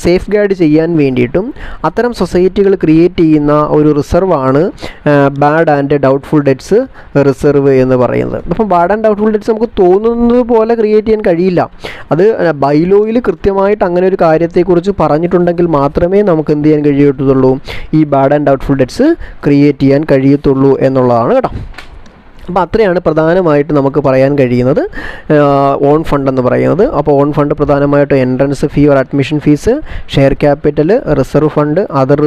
A: സേഫ്ഗാർഡ് ചെയ്യാൻ വേണ്ടിയിട്ടും അത്തരം സൊസൈറ്റികൾ ക്രിയേറ്റ് ചെയ്യുന്ന ഒരു റിസർവാണ് bad and doubtful debts reserve എന്ന് പറയുന്നത്. അപ്പം ബാഡ് ആൻഡ് ഡൗട്ട്ഫുൾ ഡെറ്റ്സ് നമുക്ക് തോന്നുന്നത് പോലെ ക്രിയേറ്റ് ചെയ്യാൻ കഴിയില്ല. അത് ബൈലോയിൽ കൃത്യമായിട്ട് അങ്ങനെ ഒരു കാര്യത്തെക്കുറിച്ച് പറഞ്ഞിട്ടുണ്ടെങ്കിൽ മാത്രമേ നമുക്ക് എന്ത് ചെയ്യാൻ കഴിയത്തുള്ളൂ, ഈ bad and doubtful debts create ചെയ്യാൻ കഴിയത്തുള്ളൂ എന്നുള്ളതാണ് കേട്ടോ. അപ്പോൾ അത്രയാണ് പ്രധാനമായിട്ട് നമുക്ക് പറയാൻ കഴിയുന്നത് ഓൺ ഫണ്ട് എന്ന് പറയുന്നത്. അപ്പോൾ ഓൺ ഫണ്ട് പ്രധാനമായിട്ട് entrance fee or admission fees, share capital, reserve fund, other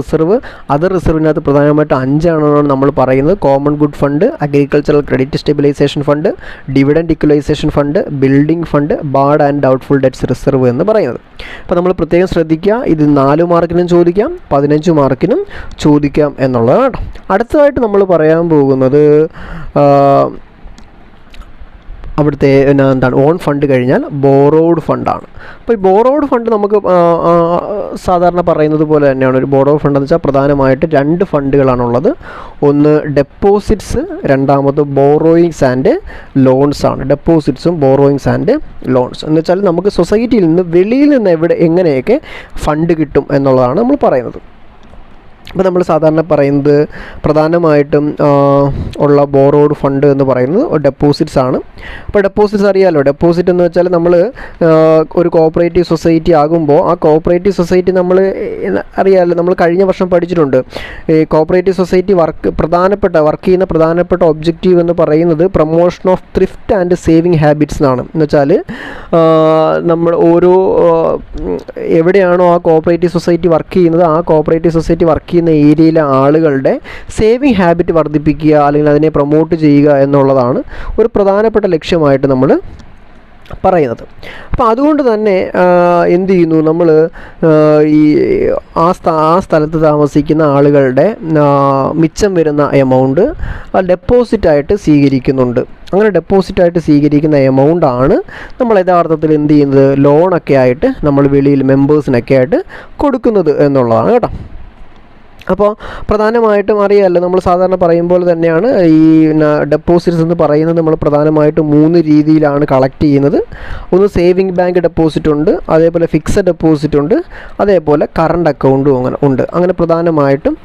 A: റിസർവിനകത്ത് പ്രധാനമായിട്ട് 5 ആണെന്നാണ് നമ്മൾ പറയുന്നത്. Common good fund, agricultural credit stabilisation fund, dividend equalisation fund, building fund, bad and doubtful debts reserve എന്ന് പറയുന്നത്. അപ്പോൾ നമ്മൾ പ്രത്യേകം ശ്രദ്ധിക്കുക, ഇത് 4 മാർക്കിനും ചോദിക്കാം, 15 മാർക്കിനും ചോദിക്കാം എന്നുള്ളതാണ് കേട്ടോ. അടുത്തതായിട്ട് നമ്മൾ പറയാൻ പോകുന്നത് അവിടുത്തെ എന്താണ് ഓൺ ഫണ്ട് കഴിഞ്ഞാൽ ബോറോഡ് ഫണ്ടാണ്. അപ്പോൾ ഈ ബോറോഡ് ഫണ്ട് നമുക്ക് സാധാരണ പറയുന്നത് പോലെ തന്നെയാണ്. ഒരു ബോറോഡ് ഫണ്ട് എന്ന് വെച്ചാൽ പ്രധാനമായിട്ട് 2 ഫണ്ടുകളാണുള്ളത്. ഒന്ന് ഡെപ്പോസിറ്റ്സ്, രണ്ടാമത് ബോറോയിങ്സ് ആൻഡ് ലോൺസ് ആണ്. ഡെപ്പോസിറ്റ്സും ബോറോയിങ്സ് ആൻഡ് ലോൺസ് എന്ന് വെച്ചാൽ നമുക്ക് സൊസൈറ്റിയിൽ നിന്ന് വെളിയിൽ നിന്ന് എങ്ങനെയൊക്കെ ഫണ്ട് കിട്ടും എന്നുള്ളതാണ് നമ്മൾ പറയുന്നത്. അപ്പോൾ നമ്മൾ സാധാരണ പറയുന്നത് പ്രധാനമായിട്ടും ഉള്ള ബോറോഡ് ഫണ്ട് എന്ന് പറയുന്നത് ഡെപ്പോസിറ്റ്സ് ആണ്. അപ്പോൾ ഡെപ്പോസിറ്റ്സ് അറിയാമല്ലോ, ഡെപ്പോസിറ്റ് എന്ന് വെച്ചാൽ നമ്മൾ ഒരു കോഓപ്പറേറ്റീവ് സൊസൈറ്റി ആകുമ്പോൾ ആ കോഓപ്പറേറ്റീവ് സൊസൈറ്റി നമ്മൾ അറിയാമല്ലോ, നമ്മൾ കഴിഞ്ഞ വർഷം പഠിച്ചിട്ടുണ്ട്. ഈ കോഓപ്പറേറ്റീവ് സൊസൈറ്റി വർക്ക് ചെയ്യുന്ന പ്രധാനപ്പെട്ട ഒബ്ജക്റ്റീവ് എന്ന് പറയുന്നത് promotion of thrift and saving habits എന്നാണ്. എന്ന് വെച്ചാൽ നമ്മൾ ഓരോ എവിടെയാണോ ആ കോഓപ്പറേറ്റീവ് സൊസൈറ്റി വർക്ക് ചെയ്യുന്നത്, ആ കോഓപ്പറേറ്റീവ് സൊസൈറ്റി വർക്ക് ചെയ്യുന്ന ഏരിയയിലെ ആളുകളുടെ സേവിങ് ഹാബിറ്റ് വർദ്ധിപ്പിക്കുക അല്ലെങ്കിൽ അതിനെ പ്രൊമോട്ട് ചെയ്യുക എന്നുള്ളതാണ് ഒരു പ്രധാനപ്പെട്ട ലക്ഷ്യമായിട്ട് നമ്മൾ പറയുന്നത്. അപ്പോൾ അതുകൊണ്ട് തന്നെ എന്ത് ചെയ്യുന്നു, നമ്മൾ ഈ ആ സ്ഥലത്ത് താമസിക്കുന്ന ആളുകളുടെ മിച്ചം വരുന്ന എമൗണ്ട് ഡെപ്പോസിറ്റായിട്ട് സ്വീകരിക്കുന്നുണ്ട്. അങ്ങനെ ഡെപ്പോസിറ്റായിട്ട് സ്വീകരിക്കുന്ന എമൗണ്ടാണ് നമ്മൾ യഥാർത്ഥത്തിൽ എന്ത് ചെയ്യുന്നത്, ലോണൊക്കെ ആയിട്ട് നമ്മൾ വെളിയിൽ മെമ്പേഴ്സിനൊക്കെ ആയിട്ട് കൊടുക്കുന്നത് എന്നുള്ളതാണ് കേട്ടോ. അപ്പോൾ പ്രധാനമായിട്ടും അറിയാമല്ലോ, നമ്മൾ സാധാരണ പറയുമ്പോൾ തന്നെയാണ് ഈ ഡെപ്പോസിറ്റ്സ് എന്ന് പറയുന്നത് നമ്മൾ പ്രധാനമായിട്ടും 3 രീതിയിലാണ് കളക്ട് ചെയ്യുന്നത്. ഒന്ന് സേവിങ് ബാങ്ക് ഡെപ്പോസിറ്റ് ഉണ്ട്, അതേപോലെ ഫിക്സഡ് ഡെപ്പോസിറ്റ് ഉണ്ട്, അതേപോലെ കറണ്ട് അക്കൗണ്ടും അങ്ങനെ പ്രധാനമായിട്ടും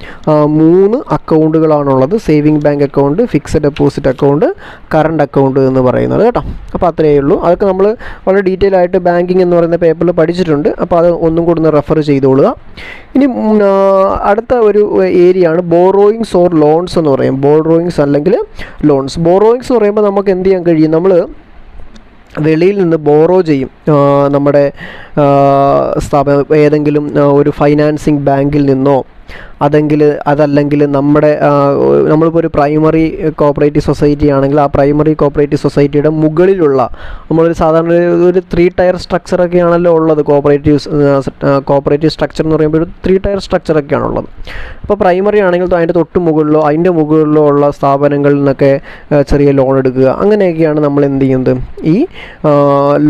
A: 3 അക്കൗണ്ടുകളാണുള്ളത്. Saving bank account, fixed deposit account, current account എന്ന് പറയുന്നത് കേട്ടോ. അപ്പോൾ അത്രയേ ഉള്ളൂ. അതൊക്കെ നമ്മൾ വളരെ ഡീറ്റെയിൽ ആയിട്ട് ബാങ്കിങ് എന്ന് പറയുന്ന പേപ്പറിൽ പഠിച്ചിട്ടുണ്ട്. അപ്പോൾ അത് ഒന്നും കൂടി ഒന്ന് റെഫർ ചെയ്തോളുക. ഇനി അടുത്ത ഒരു ഏരിയയാണ് ബോറോയിങ്സ് ഓർ ലോൺസ് എന്ന് പറയും. ബോറോയിങ്സ് അല്ലെങ്കിൽ ലോൺസ്. ബോറോയിങ്സ് എന്ന് പറയുമ്പോൾ നമുക്ക് എന്ത് ചെയ്യാൻ കഴിയും, നമ്മൾ വെളിയിൽ നിന്ന് ബോറോ ചെയ്യും. നമ്മുടെ ഏതെങ്കിലും ഒരു ഫൈനാൻസിങ് ബാങ്കിൽ നിന്നോ അതല്ലെങ്കിൽ നമ്മളിപ്പോൾ ഒരു പ്രൈമറി കോഓപ്പറേറ്റീവ് സൊസൈറ്റി ആണെങ്കിൽ ആ പ്രൈമറി കോഓപ്പറേറ്റീവ് സൊസൈറ്റിയുടെ മുകളിലുള്ള നമ്മളൊരു സാധാരണ ഒരു 3 ടയർ സ്ട്രക്ചറൊക്കെയാണല്ലോ ഉള്ളത്. കോഓപ്പറേറ്റീവ് സ്ട്രക്ചർ എന്ന് പറയുമ്പോൾ ഒരു 3 ടയർ സ്ട്രക്ചറൊക്കെയാണ് ഉള്ളത്. അപ്പോൾ പ്രൈമറി ആണെങ്കിൽ അതിൻ്റെ തൊട്ട് മുകളിലോ അതിൻ്റെ മുകളിലോ ഉള്ള സ്ഥാപനങ്ങളിൽ നിന്നൊക്കെ ചെറിയ ലോൺ എടുക്കുക, അങ്ങനെയൊക്കെയാണ് നമ്മൾ എന്ത് ചെയ്യുന്നത്, ഈ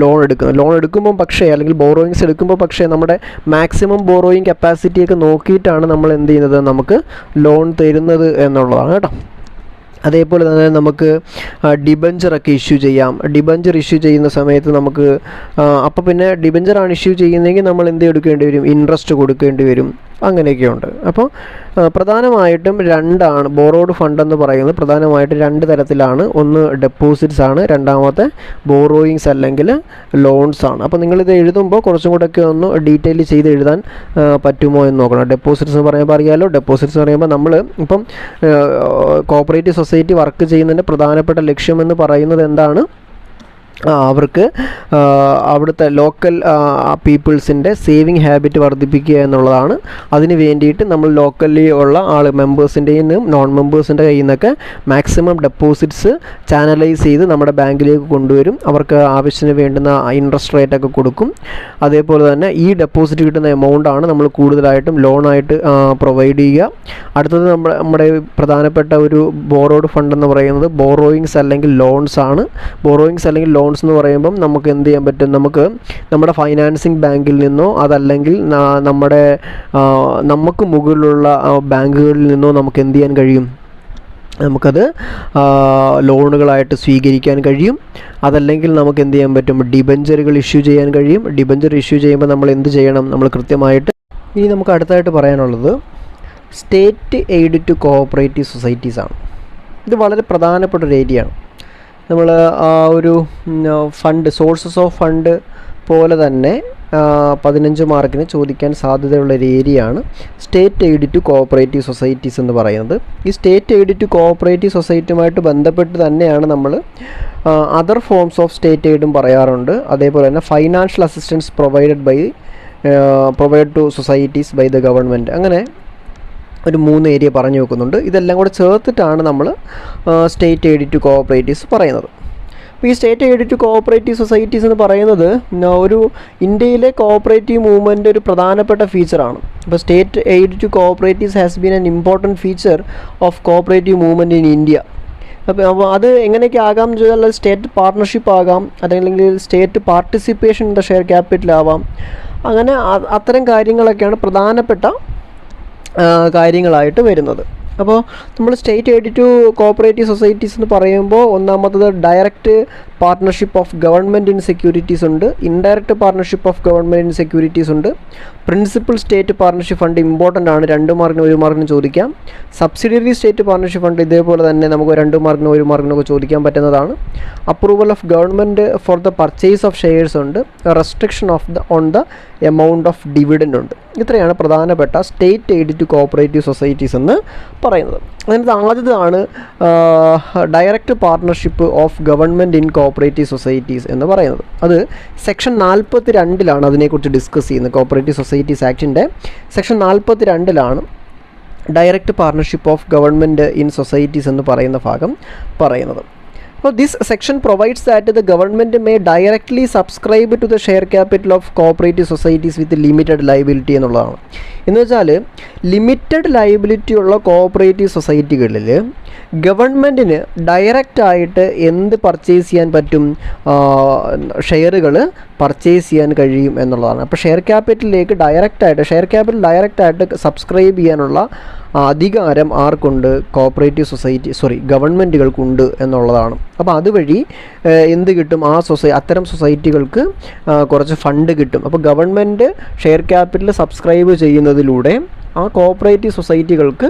A: ലോൺ എടുക്കുമ്പോൾ പക്ഷേ അല്ലെങ്കിൽ ബോറോയിങ്സ് എടുക്കുമ്പോൾ പക്ഷേ നമ്മുടെ മാക്സിമം ബോറോയിങ് കപ്പാസിറ്റിയൊക്കെ നോക്കിയിട്ടാണ് നമ്മൾ എന്ത് ചെയ്യുന്നത്, നമുക്ക് ലോൺ തരുന്നത് എന്നുള്ളതാണ് കേട്ടോ. അതേപോലെ തന്നെ നമുക്ക് ഡിബഞ്ചറൊക്കെ ഇഷ്യൂ ചെയ്യാം. ഡിബഞ്ചർ ഇഷ്യൂ ചെയ്യുന്ന സമയത്ത് നമുക്ക് അപ്പോൾ പിന്നെ ഡിബഞ്ചറാണ് ഇഷ്യൂ ചെയ്യുന്നതെങ്കിൽ നമ്മൾ എന്ത് എടുക്കേണ്ടി വരും, ഇൻട്രസ്റ്റ് കൊടുക്കേണ്ടി വരും, അങ്ങനെയൊക്കെയുണ്ട്. അപ്പോൾ പ്രധാനമായിട്ടും രണ്ടാണ് ബോറോഡ് ഫണ്ട് എന്ന് പറയുന്നത്. പ്രധാനമായിട്ട് 2 തരത്തിലാണ്. ഒന്ന് ഡെപ്പോസിറ്റ്സ് ആണ്, രണ്ടാമത്തെ ബോറോയിങ്സ് അല്ലെങ്കിൽ ലോൺസ് ആണ്. അപ്പോൾ നിങ്ങളിത് എഴുതുമ്പോൾ കുറച്ചും കൂടെയൊക്കെ ഒന്ന് ഡീറ്റെയിൽ ചെയ്ത് എഴുതാൻ പറ്റുമോ എന്ന് നോക്കണം. ഡെപ്പോസിറ്റ്സ് എന്ന് പറയുമ്പോൾ അറിയാമല്ലോ, ഡെപ്പോസിറ്റ്സ് എന്ന് പറയുമ്പോൾ നമ്മൾ ഇപ്പം കോഓപ്പറേറ്റീവ് സൊസൈറ്റി വർക്ക് ചെയ്യുന്നതിൻ്റെ പ്രധാനപ്പെട്ട ലക്ഷ്യമെന്ന് പറയുന്നത് എന്താണ്, അവർക്ക് അവിടുത്തെ ലോക്കൽ പീപ്പിൾസിൻ്റെ സേവിങ് ഹാബിറ്റ് വർദ്ധിപ്പിക്കുക എന്നുള്ളതാണ്. അതിന് വേണ്ടിയിട്ട് നമ്മൾ ലോക്കലി ഉള്ള മെമ്പേഴ്സിൻ്റെയും നോൺ മെമ്പേഴ്സിൻ്റെ കയ്യിൽ നിന്നൊക്കെ മാക്സിമം ഡെപ്പോസിറ്റ്സ് ചാനലൈസ് ചെയ്ത് നമ്മുടെ ബാങ്കിലേക്ക് കൊണ്ടുവരും. അവർക്ക് ആവശ്യത്തിന് വേണ്ടുന്ന ഇൻട്രസ്റ്റ് റേറ്റൊക്കെ കൊടുക്കും. അതേപോലെ തന്നെ ഈ ഡെപ്പോസിറ്റ് കിട്ടുന്ന എമൗണ്ടാണ് നമ്മൾ കൂടുതലായിട്ടും ലോണായിട്ട് പ്രൊവൈഡ് ചെയ്യുക. അടുത്തത് നമ്മുടെ പ്രധാനപ്പെട്ട ഒരു ബോറോഡ് ഫണ്ട് എന്ന് പറയുന്നത് ബോറോയിങ്സ് അല്ലെങ്കിൽ ലോൺസ് ആണ്. ബോറോയിങ്സ് അല്ലെങ്കിൽ ലോൺസ് എന്ന് പറയുമ്പം നമുക്ക് എന്ത് ചെയ്യാൻ പറ്റും, നമുക്ക് നമ്മുടെ ഫൈനാൻസിങ് ബാങ്കിൽ നിന്നോ അതല്ലെങ്കിൽ നമുക്ക് മുകളിലുള്ള ബാങ്കുകളിൽ നിന്നോ നമുക്ക് എന്ത് ചെയ്യാൻ കഴിയും, നമുക്കത് ലോണുകളായിട്ട് സ്വീകരിക്കാൻ കഴിയും. അതല്ലെങ്കിൽ നമുക്ക് എന്ത് ചെയ്യാൻ പറ്റും, ഡിബഞ്ചറുകൾ ഇഷ്യൂ ചെയ്യാൻ കഴിയും. ഡിബഞ്ചർ ഇഷ്യൂ ചെയ്യുമ്പോൾ നമ്മൾ എന്ത് ചെയ്യണം, നമ്മൾ കൃത്യമായിട്ട്. ഇനി നമുക്ക് അടുത്തായിട്ട് പറയാനുള്ളത് സ്റ്റേറ്റ് എയ്ഡ് ടു കോഓപ്പറേറ്റീവ് സൊസൈറ്റീസാണ്. ഇത് വളരെ പ്രധാനപ്പെട്ട ഒരു ഏരിയയാണ്. നമ്മൾ ആ ഒരു ഫണ്ട്, സോഴ്സസ് ഓഫ് ഫണ്ട് പോലെ തന്നെ 15 മാർക്കിന് ചോദിക്കാൻ സാധ്യതയുള്ള ഒരു ഏരിയയാണ് state aid to cooperative societies എന്ന് പറയുന്നത്. ഈ സ്റ്റേറ്റ് എയ്ഡ് ടു കോഓപ്പറേറ്റീവ് സൊസൈറ്റിയുമായിട്ട് ബന്ധപ്പെട്ട് തന്നെയാണ് നമ്മൾ അതർ ഫോംസ് ഓഫ് സ്റ്റേറ്റ് എയ്ഡും പറയാറുണ്ട്. അതേപോലെ തന്നെ financial assistance provide to societies by the government, അങ്ങനെ ഒരു 3 ഏരിയ പറഞ്ഞു വെക്കുന്നുണ്ട്. ഇതെല്ലാം കൂടെ ചേർത്തിട്ടാണ് നമ്മൾ സ്റ്റേറ്റ് എയ്ഡ് ടു കോഓപ്പറേറ്റീവ്സ് പറയുന്നത്. അപ്പോൾ ഈ state aid to cooperative societies എന്ന് പറയുന്നത് ഒരു ഇന്ത്യയിലെ കോഓപ്പറേറ്റീവ് മൂവ്മെൻ്റ് ഒരു പ്രധാനപ്പെട്ട ഫീച്ചറാണ്. അപ്പോൾ state aid to cooperatives has been an important feature of cooperative movement in India. അപ്പോൾ അത് എങ്ങനെയൊക്കെ ആകാം എന്ന് ചോദിച്ചാൽ സ്റ്റേറ്റ് പാർട്ട്ണർഷിപ്പ് ആകാം, അതല്ലെങ്കിൽ state participation in the share capital ആവാം. അങ്ങനെ അത്തരം കാര്യങ്ങളൊക്കെയാണ് പ്രധാനപ്പെട്ട കാര്യങ്ങളായിട്ട് വരുന്നത്. അപ്പോൾ നമ്മൾ state aid to cooperative societies എന്ന് പറയുമ്പോൾ ഒന്നാമത്തത് direct partnership of government in securities ഉണ്ട്, indirect partnership of government in securities ഉണ്ട്, principal state partnership fund important ആണ്, 2 മാർക്കിന് 1 മാർക്കിന് ചോദിക്കാം. സബ്സിഡിയറി സ്റ്റേറ്റ് പാർട്ട്ണർഷിപ്പ് ഫണ്ട് ഇതേപോലെ തന്നെ നമുക്ക് 2 മാർക്കിന് 1 മാർക്കിനൊക്കെ ചോദിക്കാൻ പറ്റുന്നതാണ്. Approval of government for the purchase of shares ഉണ്ട്, restriction on the amount of dividend ഉണ്ട്. ഇത്രയാണ് പ്രധാനപ്പെട്ട state aid to cooperative societies എന്ന് പറയുന്നത്. അതിനകത്ത് ആദ്യതാണ് direct partnership of government in cooperative societies എന്ന് പറയുന്നത്. അത് സെക്ഷൻ 42 അതിനെക്കുറിച്ച് ഡിസ്കസ് ചെയ്യുന്നത്. കോഓപ്പറേറ്റീവ് സൊസൈറ്റീസ് ആക്ടിൻ്റെ section 42 direct partnership of government in societies എന്ന് പറയുന്ന ഭാഗം പറയുന്നത്. അപ്പോൾ this section provides that the government may directly subscribe to the share capital of cooperative societies with limited liability എന്നുള്ളതാണ്. എന്ന് വെച്ചാൽ ലിമിറ്റഡ് ലയബിലിറ്റി ഉള്ള കോഓപ്പറേറ്റീവ് സൊസൈറ്റികളിൽ ഗവൺമെൻറ്റിന് ഡയറക്റ്റായിട്ട് എന്ത് പർച്ചേസ് ചെയ്യാൻ പറ്റും, ഷെയറുകൾ പർച്ചേസ് ചെയ്യാൻ കഴിയും എന്നുള്ളതാണ്. അപ്പോൾ ഷെയർ ക്യാപിറ്റലിലേക്ക് ഡയറക്റ്റായിട്ട് സബ്സ്ക്രൈബ് ചെയ്യാനുള്ള അധികാരം ആർക്കുണ്ട്, ഗവൺമെൻറ്റുകൾക്കുണ്ട് എന്നുള്ളതാണ്. അപ്പോൾ അതുവഴി എന്ത് കിട്ടും, അത്തരം സൊസൈറ്റികൾക്ക് കുറച്ച് ഫണ്ട് കിട്ടും. അപ്പോൾ ഗവൺമെൻറ് ഷെയർ ക്യാപിറ്റൽ സബ്സ്ക്രൈബ് ചെയ്യുന്നതിലൂടെ ആ കോഓപ്പറേറ്റീവ് സൊസൈറ്റികൾക്ക്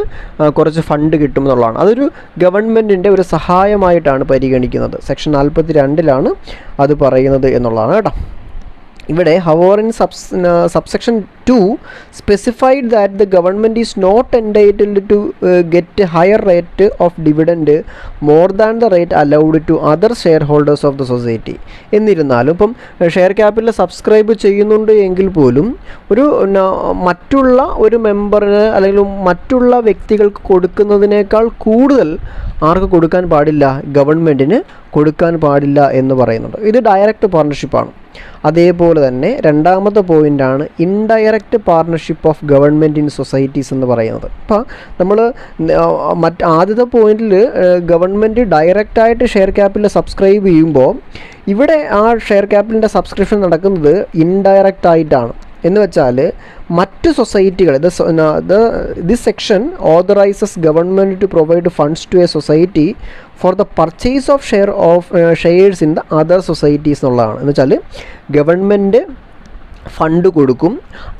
A: കുറച്ച് ഫണ്ട് കിട്ടും എന്നുള്ളതാണ്. അതൊരു ഗവൺമെൻറ്റിൻ്റെ ഒരു സഹായമായിട്ടാണ് പരിഗണിക്കുന്നത്. സെക്ഷൻ 42 അത് പറയുന്നത് എന്നുള്ളതാണ് കേട്ടോ. ഇവിടെ however in subsection 2 specified that the government is not entitled to get a higher rate of dividend more than the rate allowed to other shareholders of the society. എന്നിരുന്നാലും ഇപ്പം ഷെയർ ക്യാപിറ്റൽ സബ്സ്ക്രൈബ് ചെയ്യുന്നുണ്ട് എങ്കിൽ പോലും ഒരു മറ്റുള്ള ഒരു മെമ്പറിന് അല്ലെങ്കിൽ മറ്റുള്ള വ്യക്തികൾക്ക് കൊടുക്കുന്നതിനേക്കാൾ കൂടുതൽ ആർക്ക് കൊടുക്കാൻ പാടില്ല, ഗവൺമെൻറ്റിന് കൊടുക്കാൻ പാടില്ല എന്ന് പറയുന്നുണ്ട്. ഇത് ഡയറക്റ്റ് പാർട്ണർഷിപ്പാണ്. അതേപോലെ തന്നെ രണ്ടാമത്തെ പോയിൻ്റാണ് indirect partnership of government in societies എന്ന് പറയുന്നത്. അപ്പോൾ നമ്മൾ ആദ്യത്തെ പോയിന്റിൽ ഗവൺമെൻറ് ഡയറക്റ്റായിട്ട് ഷെയർ ക്യാപിറ്റൽ സബ്സ്ക്രൈബ് ചെയ്യുമ്പോൾ ഇവിടെ ആ ഷെയർ ക്യാപിറ്റലിൻ്റെ സബ്സ്ക്രിപ്ഷൻ നടക്കുന്നത് ഇൻഡയറക്റ്റ് ആയിട്ടാണ്. എന്ന് വെച്ചാൽ മറ്റ് സൊസൈറ്റികൾ this section authorises government to provide funds to a society for the purchase of shares in the other societies എന്നുള്ളതാണ്. എന്ന് വെച്ചാൽ ഗവൺമെൻറ് ഫണ്ട് കൊടുക്കും,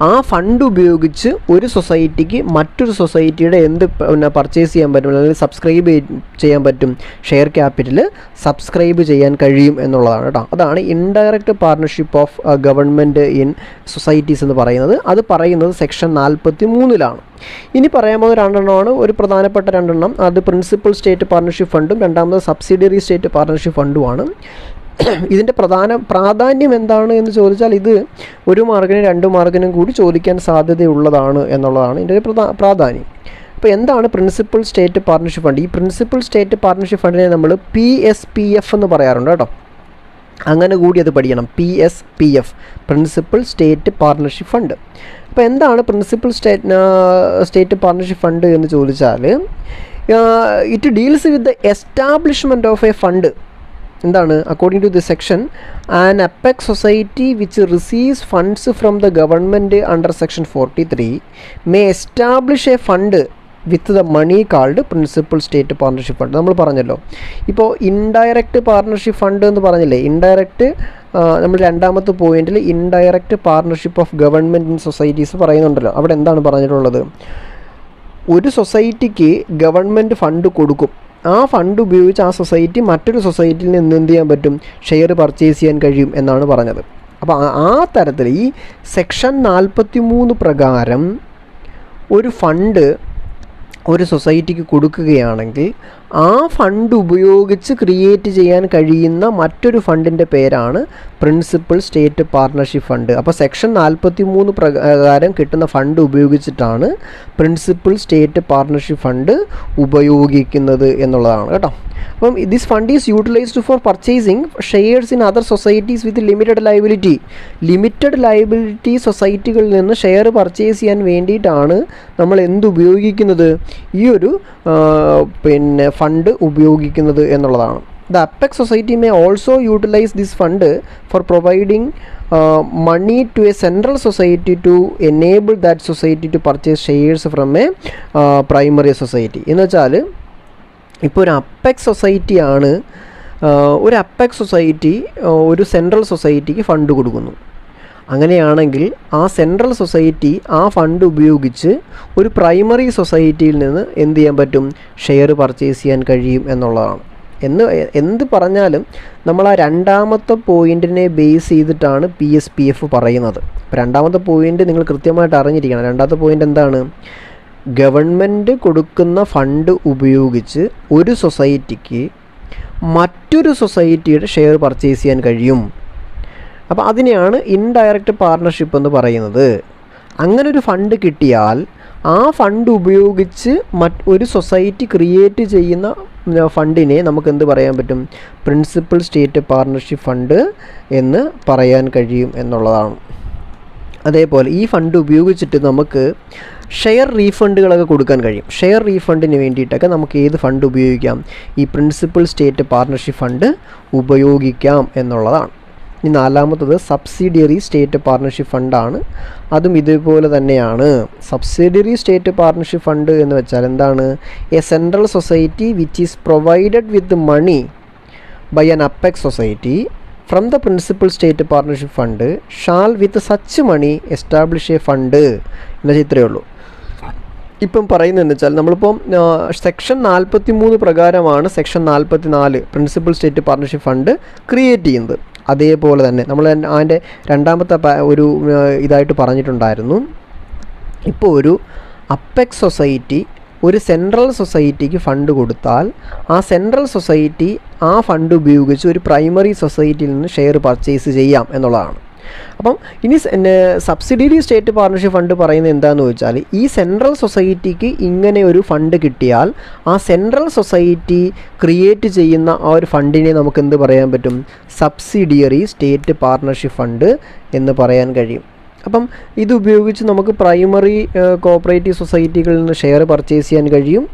A: ആ ഫണ്ട് ഉപയോഗിച്ച് ഒരു സൊസൈറ്റിക്ക് മറ്റൊരു സൊസൈറ്റിയുടെ എന്ത് പർച്ചേസ് ചെയ്യാൻ പറ്റും അല്ലെങ്കിൽ സബ്സ്ക്രൈബ് ചെയ്യാൻ പറ്റും, ഷെയർ ക്യാപിറ്റൽ സബ്സ്ക്രൈബ് ചെയ്യാൻ കഴിയും എന്നുള്ളതാണ് കേട്ടോ. അതാണ് indirect partnership of government in societies എന്ന് പറയുന്നത്. അത് പറയുന്നത് സെക്ഷൻ 43-ലാണ്. ഇനി പറയാൻ പോകുന്ന രണ്ടെണ്ണമാണ് ഒരു പ്രധാനപ്പെട്ട രണ്ടെണ്ണം. അത് പ്രിൻസിപ്പൽ സ്റ്റേറ്റ് പാർട്ണർഷിപ്പ് ഫണ്ടും രണ്ടാമത് സബ്സിഡിയറി സ്റ്റേറ്റ് പാർട്ണർഷിപ്പ് ഫണ്ടുമാണ്. ഇതിൻ്റെ പ്രാധാന്യം എന്താണ് എന്ന് ചോദിച്ചാൽ ഇത് 1 മാർക്കിനും 2 മാർക്കിനും കൂടി ചോദിക്കാൻ സാധ്യതയുള്ളതാണ് എന്നുള്ളതാണ് ഇതിൻ്റെ ഒരു പ്രാധാന്യം. അപ്പോൾ എന്താണ് പ്രിൻസിപ്പൽ സ്റ്റേറ്റ് പാർട്ണർഷിപ്പ് ഫണ്ട്? ഈ പ്രിൻസിപ്പൽ സ്റ്റേറ്റ് പാർട്ണർഷിപ്പ് ഫണ്ടിനെ നമ്മൾ PSPF എന്ന് പറയാറുണ്ട് കേട്ടോ. അങ്ങനെ കൂടി അത് പഠിക്കണം. PSPF principal state partnership fund. അപ്പോൾ എന്താണ് പ്രിൻസിപ്പൽ സ്റ്റേറ്റ് പാർട്ണർഷിപ്പ് ഫണ്ട് എന്ന് ചോദിച്ചാൽ it deals with the establishment of a fund. എന്താണ്? According to the section an apex society which receives funds from the government under section 43 may establish a fund with the money called principal state partnership fund. നമ്മൾ പറഞ്ഞല്ലോ ഇപ്പോൾ indirect partnership fund എന്ന് പറഞ്ഞില്ലേ. Indirect നമ്മൾ രണ്ടാമത്തെ പോയിന്റിൽ indirect partnership of government in societies പറയുന്നുണ്ടല്ലോ. അവിടെ എന്താണ് പറഞ്ഞിട്ടുള്ളത്? ഒരു സൊസൈറ്റിക്ക് ഗവൺമെൻറ് ഫണ്ട് കൊടുക്കും, ആ ഫണ്ട് ഉപയോഗിച്ച് ആ സൊസൈറ്റി മറ്റൊരു സൊസൈറ്റിയിൽ നിന്ന് എന്ത് ചെയ്യാൻ പറ്റും, ഷെയർ പർച്ചേസ് ചെയ്യാൻ കഴിയും എന്നാണ് പറഞ്ഞത്. അപ്പോൾ ആ തരത്തിൽ ഈ സെക്ഷൻ 43 പ്രകാരം ഒരു ഫണ്ട് ഒരു സൊസൈറ്റിക്ക് കൊടുക്കുകയാണെങ്കിൽ ആ ഫണ്ട് ഉപയോഗിച്ച് ക്രിയേറ്റ് ചെയ്യാൻ കഴിയുന്ന മറ്റൊരു ഫണ്ടിൻ്റെ പേരാണ് പ്രിൻസിപ്പൽ സ്റ്റേറ്റ് പാർട്ണർഷിപ്പ് ഫണ്ട്. അപ്പോൾ സെക്ഷൻ 43 പ്രകാരം കിട്ടുന്ന ഫണ്ട് ഉപയോഗിച്ചിട്ടാണ് പ്രിൻസിപ്പൽ സ്റ്റേറ്റ് പാർട്ണർഷിപ്പ് ഫണ്ട് ഉപയോഗിക്കുന്നത് എന്നുള്ളതാണ് കേട്ടോ. അപ്പം this fund is utilised for purchasing shares in other societies with limited liability സൊസൈറ്റികളിൽ നിന്ന് ഷെയർ പർച്ചേസ് ചെയ്യാൻ വേണ്ടിയിട്ടാണ് നമ്മൾ ഉപയോഗിക്കുന്നത്, ഈ ഒരു ഫണ്ട് ഉപയോഗിക്കുന്നത് എന്നുള്ളതാണ്. The apex society may also utilise this fund for providing money to a central society to enable that society to purchase shares from a primary society. എന്ന് വെച്ചാൽ ഇപ്പോൾ ഒരു അപ്പെക്സ് സൊസൈറ്റിയാണ്, ഒരു അപ്പെക്സ് സൊസൈറ്റി ഒരു സെൻട്രൽ സൊസൈറ്റിക്ക് ഫണ്ട് കൊടുക്കുന്നു. അങ്ങനെയാണെങ്കിൽ ആ സെൻട്രൽ സൊസൈറ്റി ആ ഫണ്ട് ഉപയോഗിച്ച് ഒരു പ്രൈമറി സൊസൈറ്റിയിൽ നിന്ന് എന്ത് ചെയ്യാൻ പറ്റും, ഷെയർ പർച്ചേസ് ചെയ്യാൻ കഴിയും എന്നുള്ളതാണ്. എന്ത് പറഞ്ഞാലും നമ്മൾ ആ രണ്ടാമത്തെ പോയിൻറ്റിനെ ബേസ് ചെയ്തിട്ടാണ് PSPF പറയുന്നത്. അപ്പോൾ രണ്ടാമത്തെ പോയിൻ്റ് നിങ്ങൾ കൃത്യമായിട്ട് അറിഞ്ഞിരിക്കണം. രണ്ടാമത്തെ പോയിൻ്റ് എന്താണ്? ഗവൺമെൻറ് കൊടുക്കുന്ന ഫണ്ട് ഉപയോഗിച്ച് ഒരു സൊസൈറ്റിക്ക് മറ്റൊരു സൊസൈറ്റിയുടെ ഷെയർ പർച്ചേസ് ചെയ്യാൻ കഴിയും. അപ്പോൾ അതിനെയാണ് ഇൻഡയറക്റ്റ് പാർട്ണർഷിപ്പ് എന്ന് പറയുന്നത്. അങ്ങനൊരു ഫണ്ട് കിട്ടിയാൽ ആ ഫണ്ട് ഉപയോഗിച്ച് ഒരു സൊസൈറ്റി ക്രിയേറ്റ് ചെയ്യുന്ന ഫണ്ടിനെ നമുക്ക് എന്ത് പറയാൻ പറ്റും, പ്രിൻസിപ്പൽ സ്റ്റേറ്റ് പാർട്ണർഷിപ്പ് ഫണ്ട് എന്ന് പറയാൻ കഴിയും എന്നുള്ളതാണ്. അതേപോലെ ഈ ഫണ്ട് ഉപയോഗിച്ചിട്ട് നമുക്ക് ഷെയർ റീഫണ്ടുകളൊക്കെ കൊടുക്കാൻ കഴിയും. ഷെയർ റീഫണ്ടിന് വേണ്ടിയിട്ടൊക്കെ നമുക്ക് ഏത് ഫണ്ട് ഉപയോഗിക്കാം, ഈ പ്രിൻസിപ്പൽ സ്റ്റേറ്റ് പാർട്ണർഷിപ്പ് ഫണ്ട് ഉപയോഗിക്കാം എന്നുള്ളതാണ്. ഇനി നാലാമത്തത് സബ്സിഡിയറി സ്റ്റേറ്റ് പാർട്ണർഷിപ്പ് ഫണ്ടാണ്. അതും ഇതുപോലെ തന്നെയാണ്. സബ്സിഡിയറി സ്റ്റേറ്റ് പാർട്ണർഷിപ്പ് ഫണ്ട് എന്ന് വെച്ചാൽ എന്താണ്? A central society which is provided with money by an apex society from the principal state partnership fund shall with such money establish a fund എന്നുവെച്ചാൽ ഇത്രയേ ഉള്ളൂ. ഇപ്പം പറയുന്നതെന്ന് വെച്ചാൽ നമ്മളിപ്പം സെക്ഷൻ 43 പ്രകാരമാണ് section 44 principal state partnership fund create ചെയ്യുന്നത്. അതേപോലെ തന്നെ നമ്മൾ അതിൻ്റെ രണ്ടാമത്തെ ഒരു ഇതായിട്ട് പറഞ്ഞിട്ടുണ്ടായിരുന്നു. ഇപ്പോൾ ഒരു അപ്പെക്സ് സൊസൈറ്റി ഒരു സെൻട്രൽ സൊസൈറ്റിക്ക് ഫണ്ട് കൊടുത്താൽ ആ സെൻട്രൽ സൊസൈറ്റി ആ ഫണ്ട് ഉപയോഗിച്ച് ഒരു പ്രൈമറി സൊസൈറ്റിയിൽ നിന്ന് ഷെയർ പർച്ചേസ് ചെയ്യാം എന്നുള്ളതാണ്. അപ്പം ഇനി സബ്സിഡിയറി സ്റ്റേറ്റ് പാർട്ണർഷിപ്പ് ഫണ്ട് പറയുന്നത് എന്താണെന്ന് വെച്ചാൽ, ഈ സെൻട്രൽ സൊസൈറ്റിക്ക് ഇങ്ങനെ ഒരു ഫണ്ട് കിട്ടിയാൽ ആ സെൻട്രൽ സൊസൈറ്റി ക്രിയേറ്റ് ചെയ്യുന്ന ആ ഒരു ഫണ്ടിനെ നമുക്ക് എന്ത് പറയാൻ പറ്റും? സബ്സിഡിയറി സ്റ്റേറ്റ് പാർട്ണർഷിപ്പ് ഫണ്ട് എന്ന് പറയാൻ കഴിയും. അപ്പം ഇതുപയോഗിച്ച് നമുക്ക് പ്രൈമറി കോഓപ്പറേറ്റീവ് സൊസൈറ്റികളിൽ നിന്ന് ഷെയർ പർച്ചേസ് ചെയ്യാൻ കഴിയും.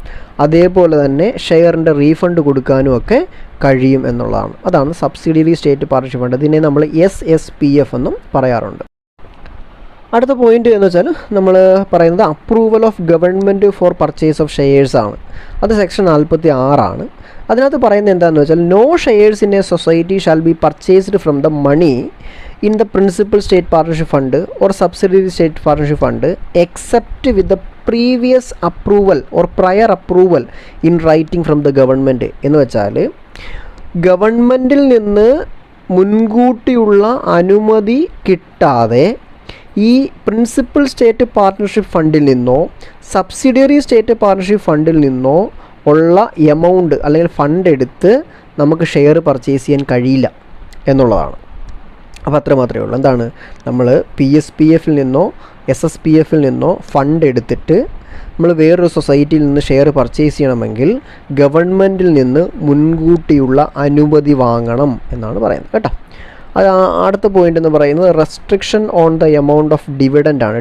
A: അതേപോലെ തന്നെ ഷെയറിൻ്റെ റീഫണ്ട് കൊടുക്കാനും ഒക്കെ കഴിയും എന്നുള്ളതാണ്. അതാണ് സബ്സിഡിയറി സ്റ്റേറ്റ് പാർട്ണർഷിപ്പ് ഫണ്ട്. ഇതിനെ നമ്മൾ SSPF എന്നും പറയാറുണ്ട്. അടുത്ത പോയിന്റ് എന്ന് വെച്ചാൽ നമ്മൾ പറയുന്നത് approval of government for purchase of shares ആണ്. അത് സെക്ഷൻ 46 അതിനകത്ത് പറയുന്നത് എന്താണെന്ന് വെച്ചാൽ, no shares in a society shall be purchased from the money in the principal state partnership fund or subsidiary state partnership fund except with the previous approval or prior approval in writing from the government. എന്ന് വെച്ചാൽ ഗവൺമെൻറ്റിൽ നിന്ന് മുൻകൂട്ടിയുള്ള അനുമതി കിട്ടാതെ ഈ principal state partnership ഫണ്ടിൽ നിന്നോ subsidiary state partnership ഫണ്ടിൽ നിന്നോ ഉള്ള എമൗണ്ട് അല്ലെങ്കിൽ ഫണ്ട് എടുത്ത് നമുക്ക് ഷെയർ പർച്ചേസ് ചെയ്യാൻ കഴിയില്ല എന്നുള്ളതാണ്. അപ്പോൾ അത്ര മാത്രമേ ഉള്ളൂ. എന്താണ്, നമ്മൾ PSPFൽ നിന്നോ SSPFൽ നിന്നോ ഫണ്ട് എടുത്തിട്ട് നമ്മൾ വേറൊരു സൊസൈറ്റിയിൽ നിന്ന് ഷെയർ പർച്ചേസ് ചെയ്യണമെങ്കിൽ ഗവൺമെൻറ്റിൽ നിന്ന് മുൻകൂട്ടിയുള്ള അനുമതി വാങ്ങണം എന്നാണ് പറയുന്നത് കേട്ടോ. അടുത്ത പോയിന്റ് എന്ന് പറയുന്നത് restriction on the amount of dividend ആണ്.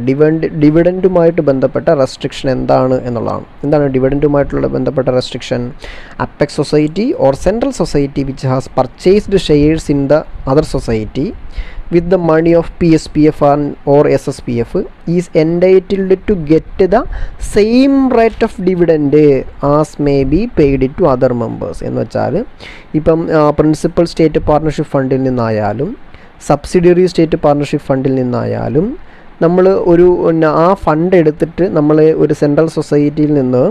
A: ഡിവിഡൻറ്റുമായിട്ട് ബന്ധപ്പെട്ട റെസ്ട്രിക്ഷൻ എന്താണ് എന്നുള്ളതാണ്. എന്താണ് ഡിവിഡൻറ്റുമായിട്ടുള്ള ബന്ധപ്പെട്ട restriction? Apex society or central society which has purchased shares in the other society with the money of PSPF or SSPF is entitled to get the same rate of dividend as may be paid to other members. എന്ന് വെച്ചാൽ ഇപ്പം principal state partnership ഫണ്ടിൽ നിന്നായാലും subsidiary state partnership ഫണ്ടിൽ നിന്നായാലും നമ്മൾ ആ fund എടുത്തിട്ട് നമ്മൾ ഒരു സെൻട്രൽ സൊസൈറ്റിയിൽ നിന്ന്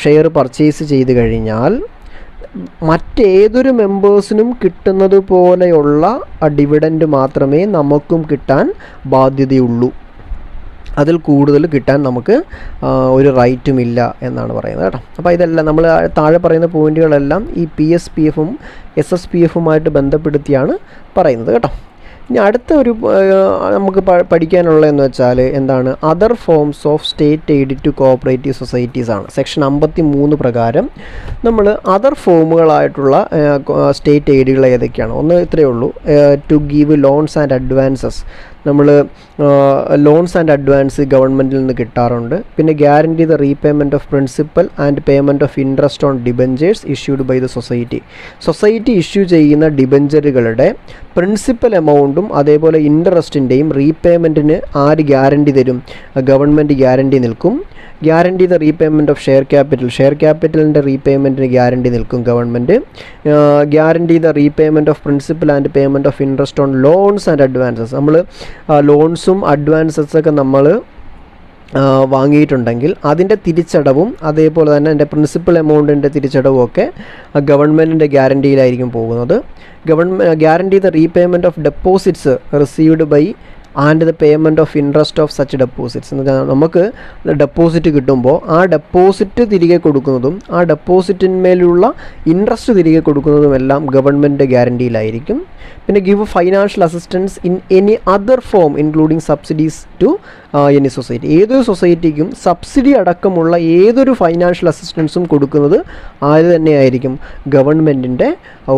A: ഷെയർ പർച്ചേസ് ചെയ്ത് കഴിഞ്ഞാൽ മറ്റേതൊരു മെമ്പേഴ്സിനും കിട്ടുന്നത് പോലെയുള്ള ഡിവിഡൻഡ് മാത്രമേ നമുക്കും കിട്ടാൻ ബാധ്യതയുള്ളൂ. അതിൽ കൂടുതൽ കിട്ടാൻ നമുക്ക് ഒരു റൈറ്റും ഇല്ല എന്നാണ് പറയുന്നത് കേട്ടോ. അപ്പോൾ ഇതെല്ലാം നമ്മൾ താഴെ പറയുന്ന പോയിന്റുകളെല്ലാം ഈ PSPFും SSPFുമായിട്ട് ബന്ധപ്പെടുത്തിയാണ് പറയുന്നത് കേട്ടോ. ഇനി അടുത്ത ഒരു നമുക്ക് പഠിക്കാനുള്ളതെന്ന് വെച്ചാൽ എന്താണ്, other forms of state aid to cooperative societies ആണ്. സെക്ഷൻ 53 പ്രകാരം നമ്മൾ അതർ ഫോമുകളായിട്ടുള്ള സ്റ്റേറ്റ് എയ്ഡുകൾ ഏതൊക്കെയാണ്? ഒന്ന് ഇത്രയേ ഉള്ളൂ, to give loans and advances. നമ്മൾ ലോൺസ് ആൻഡ് അഡ്വാൻസ് ഗവൺമെൻറ്റിൽ നിന്ന് കിട്ടാറുണ്ട്. പിന്നെ guarantee the repayment of principal and payment of interest on debentures issued by the society. Society issue ചെയ്യുന്ന ഡിബഞ്ചറുകളുടെ പ്രിൻസിപ്പൽ എമൗണ്ടും അതേപോലെ ഇൻട്രസ്റ്റിൻ്റെയും റീപേയ്മെൻറ്റിന് ആര് ഗ്യാരണ്ടി തരും? ഗവൺമെൻറ് ഗ്യാരണ്ടി നിൽക്കും. Guarantee the repayment of share ക്യാപിറ്റലിൻ്റെ റീപേയ്മെൻറ്റിന് ഗ്യാരണ്ടി നിൽക്കും government. Guarantee the repayment of principal and payment of interest on loans and advances. നമ്മൾ ലോൺസും അഡ്വാൻസസൊക്കെ നമ്മൾ വാങ്ങിയിട്ടുണ്ടെങ്കിൽ അതിൻ്റെ തിരിച്ചടവും അതേപോലെ തന്നെ എൻ്റെ പ്രിൻസിപ്പൽ എമൗണ്ടിൻ്റെ തിരിച്ചടവും ഒക്കെ ഗവൺമെൻറ്റിൻ്റെ ഗ്യാരണ്ടിയിലായിരിക്കും പോകുന്നത്. Guarantee the repayment of deposits received by and the payment of interest of such deposits. എന്ന് വെച്ചാൽ നമുക്ക് ഡെപ്പോസിറ്റ് കിട്ടുമ്പോൾ ആ ഡെപ്പോസിറ്റ് തിരികെ കൊടുക്കുന്നതും ആ ഡെപ്പോസിറ്റിന്മേലുള്ള ഇൻട്രസ്റ്റ് തിരികെ കൊടുക്കുന്നതുമെല്ലാം ഗവൺമെൻറ് ഗ്യാരണ്ടിയിലായിരിക്കും. പിന്നെ give financial assistance in any other form including subsidies to any society. ഏതൊരു സൊസൈറ്റിക്കും സബ്സിഡി അടക്കമുള്ള ഏതൊരു ഫൈനാൻഷ്യൽ അസിസ്റ്റൻസും കൊടുക്കുന്നത് ആര് തന്നെയായിരിക്കും? ഗവൺമെൻറ്റിൻ്റെ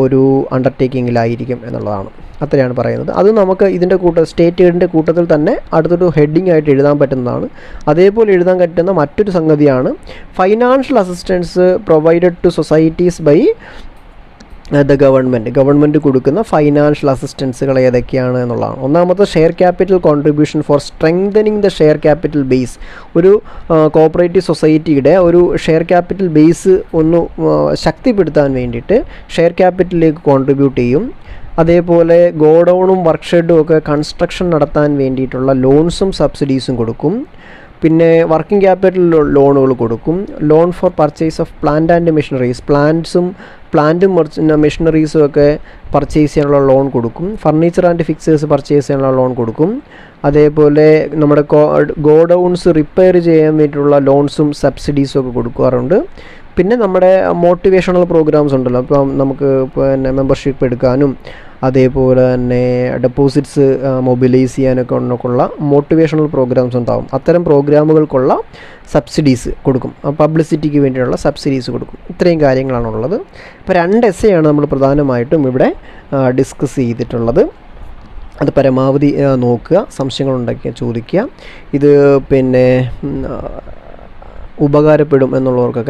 A: ഒരു അണ്ടർടേക്കിങ്ങിലായിരിക്കും എന്നുള്ളതാണ്. അത്രയാണ് പറയുന്നത്. അത് നമുക്ക് ഇതിൻ്റെ സ്റ്റേറ്റ് എയ്ഡിൻ്റെ കൂട്ടത്തിൽ തന്നെ അടുത്തൊരു ഹെഡിങ് ആയിട്ട് എഴുതാൻ പറ്റുന്നതാണ്. അതേപോലെ എഴുതാൻ പറ്റുന്ന മറ്റൊരു സംഗതിയാണ് financial assistance provided to societies by the government കൊടുക്കുന്ന ഫൈനാൻഷ്യൽ അസിസ്റ്റൻസുകൾ ഏതൊക്കെയാണ് എന്നുള്ളതാണ്. ഒന്നാമത്തെ share capital contribution for strengthening the share capital base. ഒരു കോഓപ്പറേറ്റീവ് സൊസൈറ്റിയുടെ ഒരു ഷെയർ ക്യാപിറ്റൽ ബേസ് ഒന്ന് ശക്തിപ്പെടുത്താൻ വേണ്ടിയിട്ട് ഷെയർ ക്യാപിറ്റലിലേക്ക് കോൺട്രിബ്യൂട്ട് ചെയ്യും. അതേപോലെ ഗോഡൗണും വർക്ക്ഷെഡും ഒക്കെ കൺസ്ട്രക്ഷൻ നടത്താൻ വേണ്ടിയിട്ടുള്ള ലോൺസും സബ്സിഡീസും കൊടുക്കും. പിന്നെ വർക്കിംഗ് ക്യാപിറ്റൽ ലോണുകൾ കൊടുക്കും. Loan for purchase of plant and machineries, പ്ലാന്റും മെഷീനറീസും ഒക്കെ പർച്ചേസ് ചെയ്യാനുള്ള ലോൺ കൊടുക്കും. ഫർണിച്ചർ ആൻഡ് ഫിക്സേഴ്സ് പർച്ചേസ് ചെയ്യാനുള്ള ലോൺ കൊടുക്കും. അതേപോലെ നമ്മുടെ ഗോഡൗൺസ് റിപ്പയർ ചെയ്യാൻ വേണ്ടിയിട്ടുള്ള ലോൺസും സബ്സിഡീസും ഒക്കെ കൊടുക്കാറുണ്ട്. പിന്നെ നമ്മുടെ മോട്ടിവേഷണൽ പ്രോഗ്രാംസ് ഉണ്ടല്ലോ, ഇപ്പം നമുക്ക് പിന്നെ മെമ്പർഷിപ്പ് എടുക്കാനും അതേപോലെ തന്നെ ഡെപ്പോസിറ്റ്സ് മൊബിലൈസ് ചെയ്യാനൊക്കെ ഉള്ള മോട്ടിവേഷണൽ പ്രോഗ്രാംസ് ഉണ്ടാകും. അത്തരം പ്രോഗ്രാമുകൾക്കുള്ള സബ്സിഡീസ് കൊടുക്കും, പബ്ലിസിറ്റിക്ക് വേണ്ടിയുള്ള സബ്സിഡീസ് കൊടുക്കും. ഇത്രയും കാര്യങ്ങളാണുള്ളത്. ഇപ്പോൾ 2 എസ്സേയാണ് നമ്മൾ പ്രധാനമായിട്ടും ഇവിടെ ഡിസ്കസ് ചെയ്തിട്ടുള്ളത്. അത് പരമാവധി നോക്കുക, സംശയങ്ങളുണ്ടെങ്കിൽ ചോദിക്കുക. ഇത് പിന്നെ ഉപകാരപ്പെടും എന്നുള്ളവർക്കൊക്കെ